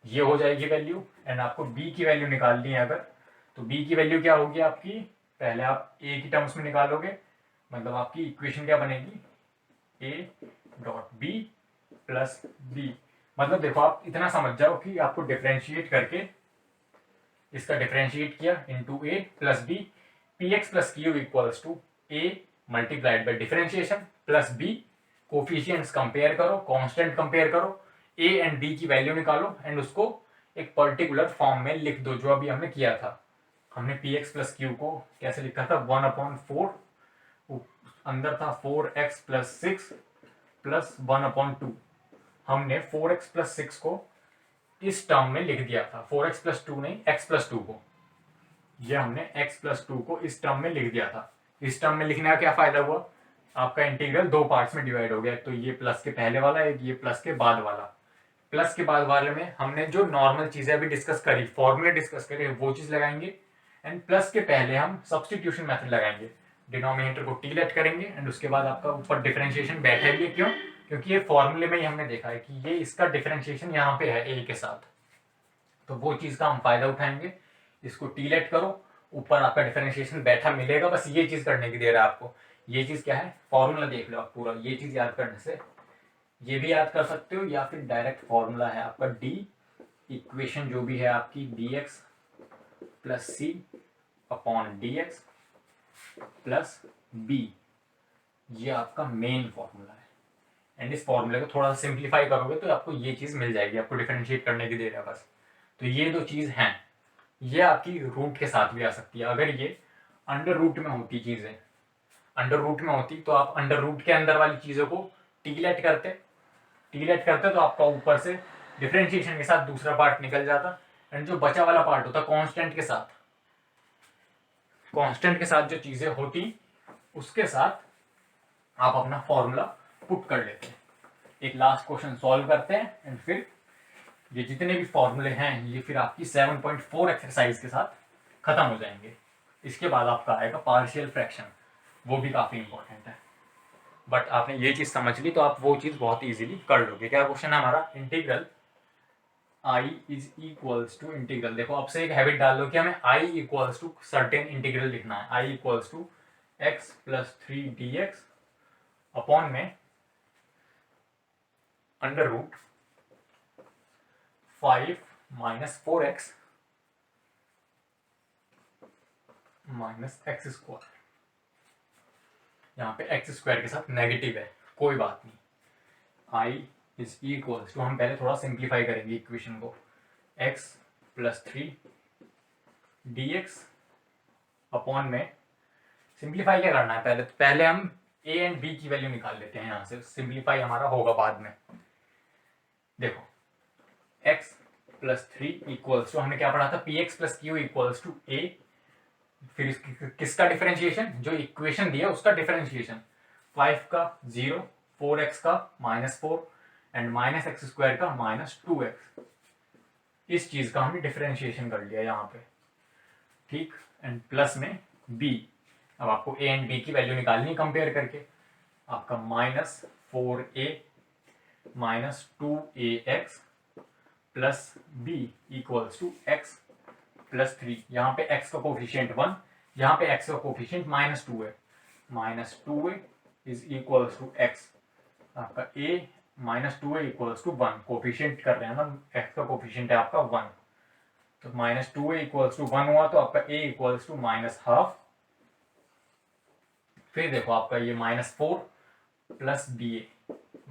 ये हो जाएगी वैल्यू। एंड आपको b की वैल्यू निकालनी है अगर, तो b की वैल्यू क्या होगी आपकी, पहले आप a की टर्म्स में निकालोगे, मतलब आपकी इक्वेशन क्या बनेगी, a dot b plus b. मतलब देखो आप इतना समझ जाओ कि आपको डिफरेंशिएट करके, इसका डिफरेंशिएट किया into a plus b, p x plus q equals to a multiplied by differentiation plus b, coefficients compare करो, कांस्टेंट कंपेयर करो, ए एंड बी की वैल्यू निकालो, एंड उसको एक पर्टिकुलर फॉर्म में लिख दो, जो अभी हमने किया था। हमने पी एक्स प्लस क्यू को कैसे लिखा था, 1/4, अंदर था 4x प्लस 6 प्लस 1/2। हमने 4x प्लस 6 को इस टर्म में लिख दिया था, 4x प्लस 2 नहीं, x प्लस 2 को, ये हमने x प्लस 2 को इस टर्म में लिख दिया था। इस टर्म में लिखने का क्या फायदा हुआ, आपका इंटीग्रल दो पार्ट्स में डिवाइड हो गया, तो ये प्लस के पहले वाला, एक ये प्लस के बाद वाला। प्लस के बाद वाले में हमने जो नॉर्मल चीजें अभी डिस्कस करी, फॉर्मूले डिस्कस करे, वो चीज लगाएंगे, एंड प्लस के पहले हम सब्सटीट्यूशन मेथड लगाएंगे, डिनोमिनेटर को टी लेट करेंगे, एंड उसके बाद आपका ऊपर डिफरेंशिएशन बैठेगी। क्यों, क्योंकि ये फॉर्मूले में ही हमने देखा है कि ये इसका डिफरेंशिएशन यहाँ पे है ए के साथ, तो वो चीज का हम फायदा उठाएंगे। इसको टी लेट करो, ऊपर आपका डिफरेंशिएशन बैठा मिलेगा, बस ये चीज करने की देर है आपको। ये चीज क्या है, फॉर्मूला देख लो आप पूरा, ये चीज याद करने से ये भी याद कर सकते हो, या फिर डायरेक्ट फॉर्मूला है आपका डी इक्वेशन जो भी है आपकी dx प्लस सी अपॉन dx प्लस बी, ये आपका मेन फॉर्मूला है। एंड इस फॉर्मूले को थोड़ा सिंप्लीफाई करोगे तो आपको ये चीज मिल जाएगी, आपको डिफरेंशिएट करने की देर है बस। तो ये दो चीज हैं, ये आपकी रूट के साथ भी आ सकती है। अगर ये अंडर रूट में होती चीजें, अंडर रूट में होती तो आप अंडर रूट के अंदर वाली चीजों को टी लेट करते तो आपका ऊपर से डिफरेंशिएशन के साथ दूसरा पार्ट निकल जाता, एंड जो बचा वाला पार्ट होता कांस्टेंट के साथ जो चीजें होती उसके साथ आप अपना फॉर्मूला पुट कर लेते हैं। एक लास्ट क्वेश्चन सॉल्व करते हैं, एंड फिर ये जितने भी फॉर्मूले हैं ये फिर आपकी 7.4 एक्सरसाइज के साथ खत्म हो जाएंगे। इसके बाद आपका आएगा पार्शियल फ्रैक्शन, वो भी काफी इंपॉर्टेंट है। बट आपने ये चीज समझ ली तो आप वो चीज बहुत इजीली कर लोगे। क्या क्वेश्चन है हमारा, integral i is equals to integral, देखो अब से एक हैबिट डाल लो कि हमें i equals to certain integral लिखना है, i equals to x plus 3 dx upon में under root 5 minus 4x minus x square. यहाँ पे एक्स स्क्वायर के साथ नेगेटिव है, कोई बात नहीं। i इज इक्वल्स टू, हम पहले थोड़ा सिंप्लीफाई करेंगे इक्वेशन को, x प्लस 3 dx अपॉन में, सिंप्लीफाई क्या करना है, पहले हम a एंड b की वैल्यू निकाल लेते हैं, यहाँ से सिंप्लीफाई हमारा होगा बाद में। देखो x प्लस 3 इक्वल्स टू, हमने क्या पढ़ा था, p x plus q equals to a, फिर किसका डिफरेंशिएशन, जो इक्वेशन दिया उसका डिफरेंशिएशन, 5 का 0, 4x का -4 एंड माइनस एक्स स्क्वायर का -2x, इस चीज का हमने डिफरेंशिएशन कर लिया यहाँ पे। ठीक, एंड प्लस में b, अब आपको a एंड b की वैल्यू निकालनी है कंपेयर करके, आपका -4a -2ax plus b equals to x plus 3, यहाँ पे x का कोफिशिएंट 1, यहाँ पे x का कोफिशिएंट -2 है, -2a is equals to x, आपका a -2a equals to 1, coefficient कर रहे हैं ना, x का कोफिशिएंट है आपका 1, तो -2a इक्वल्स टू 1 हुआ, तो आपका a इक्वल्स टू -12। फिर देखो आपका ये -4 plus ba,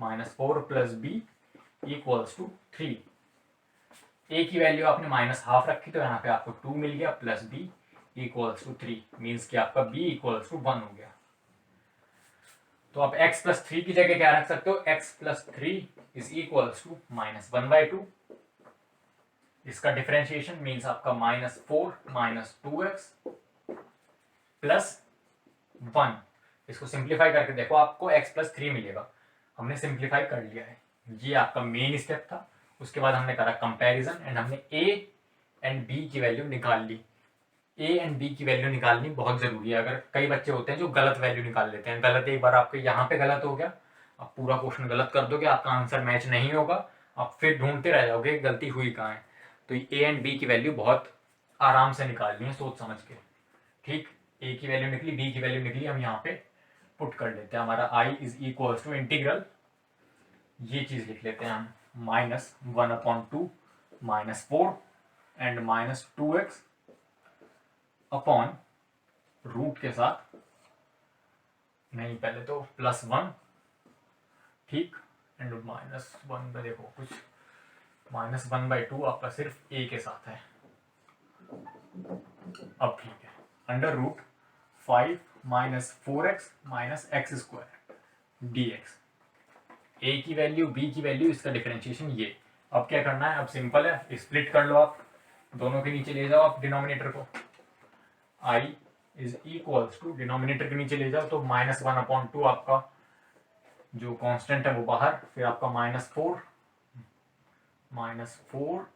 -4 plus b equals to 3, a की वैल्यू आपने -12 रखी तो यहाँ पे आपको 2 मिल गया, plus b equals to 3, means कि आपका b इक्वल्स टू 1 हो गया। तो आप x प्लस थ्री की जगह क्या रख सकते हो, x plus three is equals to -1/2। इसका डिफरेंशिएशन मीन्स आपका -4 -2x प्लस 1। इसको सिंप्लीफाई करके देखो, आपको x प्लस थ्री मिलेगा। हमने सिंप्लीफाई कर लिया है। ये आपका मेन स्टेप था। उसके बाद हमने करा कंपैरिजन एंड हमने a एंड b की वैल्यू निकाल ली। a एंड b की वैल्यू निकालनी बहुत जरूरी है। अगर कई बच्चे होते हैं जो गलत वैल्यू निकाल लेते हैं, गलत एक बार आपके यहाँ पे गलत हो गया, आप पूरा क्वेश्चन गलत कर दोगे, आपका आंसर मैच नहीं होगा, आप फिर ढूंढते रह जाओगे गलती हुई कहाँ है। तो a एंड b की वैल्यू बहुत आराम से निकालनी है, सोच समझ के। ठीक, a की वैल्यू निकली, b की वैल्यू निकली, हम यहाँ पे पुट कर लेते हैं। हमारा i is equal to integral, ये चीज लिख लेते हैं हम, -1/2 -4 एंड -2x अपॉन रूट के साथ, नहीं पहले तो +1, ठीक, एंड -1 पे देखो कुछ -1/2 आपका सिर्फ a के साथ है। अब ठीक है, under root 5 -4x -x² dx, a की वैल्यू b की वैल्यू, इसका डिफरेंशिएशन ये। अब क्या करना है, अब सिंपल है, स्प्लिट कर लो आप, दोनों के नीचे ले जाओ आप डिनोमिनेटर को। i is equals to, denominator के नीचे ले जाओ तो -1/2 आपका जो कांस्टेंट है वो बाहर, फिर आपका -4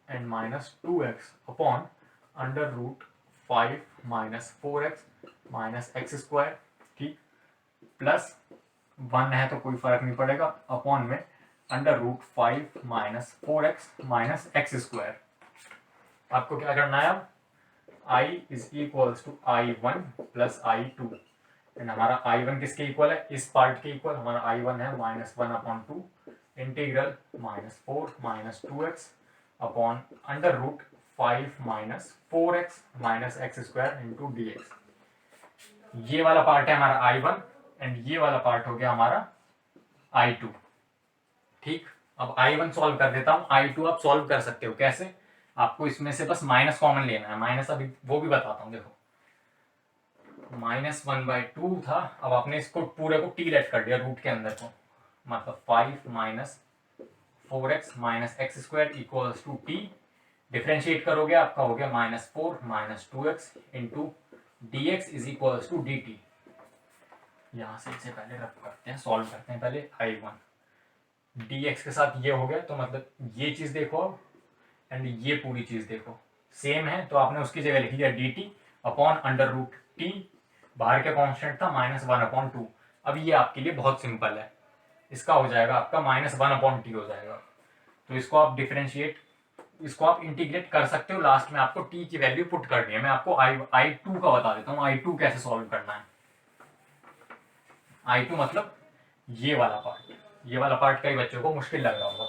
and -2x upon under root 5 -4x -x², ठीक, प्लस 1 है तो कोई फर्क नहीं पड़ेगा, अपॉन में अंडर रूट 5 -4x -x²। आपको क्या करना है अब, i is equals to i1 plus i2 and हमारा i1 किसके इक्वल है, इस पार्ट के इक्वल। हमारा i1 है -1/2 integral -4 -2x upon under root 5 -4x -x² into dx। ये वाला पार्ट है हमारा i1 एंड ये वाला पार्ट हो गया हमारा i2। ठीक, अब i1 सॉल्व कर देता हूं, i2 आप सॉल्व कर सकते हो कैसे, आपको इसमें से बस माइनस कॉमन लेना है। माइनस अभी वो भी बताता हूं, देखो -1/2 था, अब आपने इसको पूरे को t लेट कर दिया रूट के अंदर को, मतलब 5 -4x -x² equals to t। Differentiate करोगे आपका हो गया -4 -2x into dx is equals to dt। यहाँ से इसे पहले रब करते हैं, सॉल्व करते हैं पहले i1 dx के साथ ये हो गया, तो मतलब ये चीज देखो एंड ये पूरी चीज देखो सेम है, तो आपने उसकी जगह लिख दिया dt upon under root t, बाहर का कांस्टेंट था -1/2। अब ये आपके लिए बहुत सिंपल है, इसका हो जाएगा आपका -1/t हो जाएगा। तो इसको आप डिफरेंशिएट, इसको आप इंटीग्रेट कर सकते हो, लास्ट में आपको t की वैल्यू पुट करनी है। मैं आपको i2 का बता देता हूँ, i2 कैसे सॉल्व करना है। i2 मतलब ये वाला पार्ट, ये वाला पार्ट कई बच्चों को मुश्किल लग रहा होगा।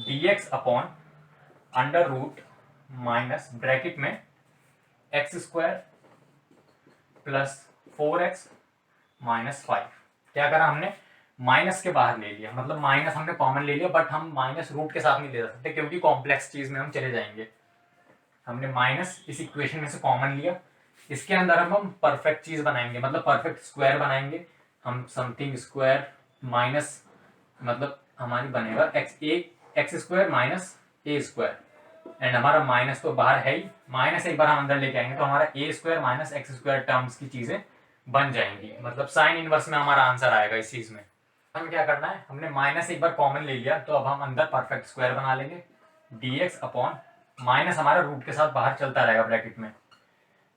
dx upon under root minus bracket में x² प्लस 4x -5। क्या करा हमने, माइनस के बाहर ले लिया, मतलब माइनस हमने कॉमन ले लिया, बट हम माइनस रूट के साथ नहीं ले सकते क्योंकि कॉम्प्लेक्स चीज में हम चले जाएंगे। हमने माइनस इस इक्वेशन में से कॉमन लिया, इसके अंदर हम परफेक्ट चीज बनाएंगे, मतलब परफेक्ट स्क्वायर बनाएंगे हम। समथिंग स्क्वायर माइनस, मतलब हमारी बनेगा x² माइनस a² एंड हमारा माइनस तो बाहर है ही, माइनस एक बार हम अंदर लेके आएंगे तो हमारा a² माइनस x² टर्म्स की चीजें बन जाएंगी, मतलब साइन इनवर्स में हमारा आंसर आएगा इस चीज में। हमें क्या करना है, हमने माइनस एक बार कॉमन ले लिया, तो अब हम अंदर परफेक्ट स्क्वायर बना लेंगे। dx अपॉन माइनस हमारा रूट के साथ बाहर चलता रहेगा ब्रैकेट में।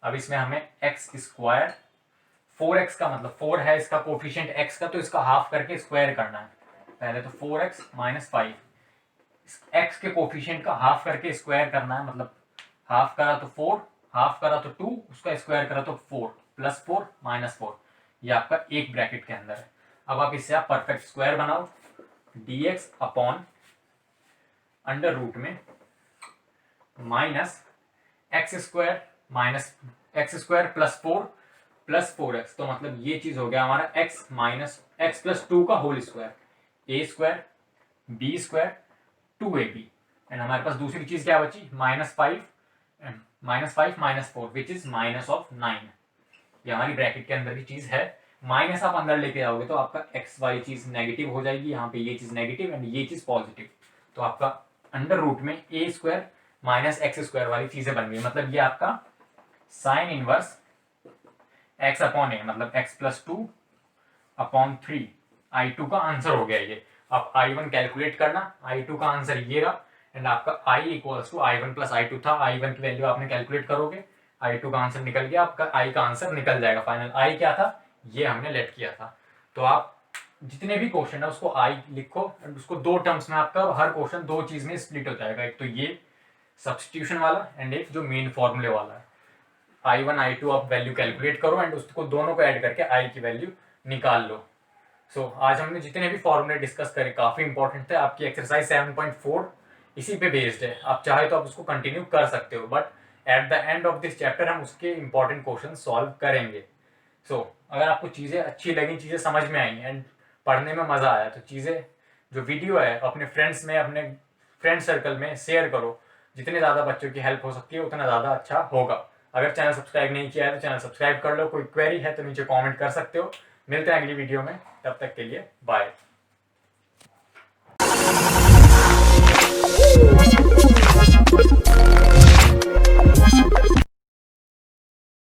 अब इसमें हमें x², 4x का मतलब 4 है इसका कोफिशिएंट x का, तो इसका हाफ करके स्क्वायर करना है। पहले तो 4x माइनस 5, x के कोफिशिएंट का हाफ करके स्क्वायर करना है, मतलब हाफ करा तो 4, हाफ करा तो 2, उसका स्क्वायर करा तो 4, +4 -4, ये आपका एक ब्रैकेट के अंदर है। अब आप इससे आप परफेक्ट स्क्वायर बनाओ, dx अपॉन अंडर रूट में minus x² minus x² plus 4x, तो मतलब ये चीज हो गया हमारा x माइनस x प्लस 2 का whole square, a² b² 2ab and हमारे पास दूसरी चीज क्या बची, -5 -4 विच इज -9। ये हमारी ब्रैकेट के अंदर की चीज है, माइनस आप अंदर लेके आओगे तो आपका एक्स वाली चीज नेगेटिव हो जाएगी, यहाँ पे ये चीज नेगेटिव एंड ये चीज पॉजिटिव, तो आपका अंडर रूट में ए स्क्वायर माइनस एक्स स्क्वायर वाली चीजें बन गई। मतलब ये आपका साइन इनवर्स एक्स अपॉन ए, मतलब एक्स प्लस 2 अपॉन 3 I2 का आंसर हो गया ये। आप I1 कैलकुलेट करना, I2 का आंसर ये रहा एंड आपका I equals to I1 plus I2 था। I1 की वैल्यू आपने कैलकुलेट करोगे, I2 का आंसर निकल गया, आपका I का आंसर निकल जाएगा। फाइनल I क्या था, ये हमने लेट किया था। तो आप जितने भी क्वेश्चन है उसको I लिखो एंड उसको दो टर्म्स में, आपका हर क्वेश्चन दो चीज में स्प्लिट हो जाएगा, एक तो ये सब्सटीट्यूशन वाला एंड एक जो मेन फॉर्मूले वाला है। I1 I2 आप वैल्यू कैलकुलेट करो एंड उसको दोनों को ऐड करके I की वैल्यू निकाल लो। सो आज हमने जितने भी फॉर्मूले डिस्कस करे काफी इंपॉर्टेंट थे। आपकी एक्सरसाइज 7.4 इसी पे बेस्ड है, आप चाहे तो आप उसको कंटिन्यू कर सकते हो, but at the end of this chapter हम उसके इंपॉर्टेंट क्वेश्चन सॉल्व करेंगे। सो अगर आपको चीजें अच्छी लगी, चीजें समझ में आई एंड पढ़ने में मजा आया, तो चीजें जो वीडियो है अपने फ्रेंड्स में, अपने फ्रेंड सर्कल में शेयर करो। जितने ज्यादा बच्चों की हेल्प हो सकती है उतना ज्यादा अच्छा होगा। अगर चैनल सब्सक्राइब नहीं किया है तो चैनल सब्सक्राइब कर लो। कोई क्वेरी है तो नीचे कमेंट कर सकते हो। मिलते हैं अगली वीडियो में, तब तक के लिए बाय।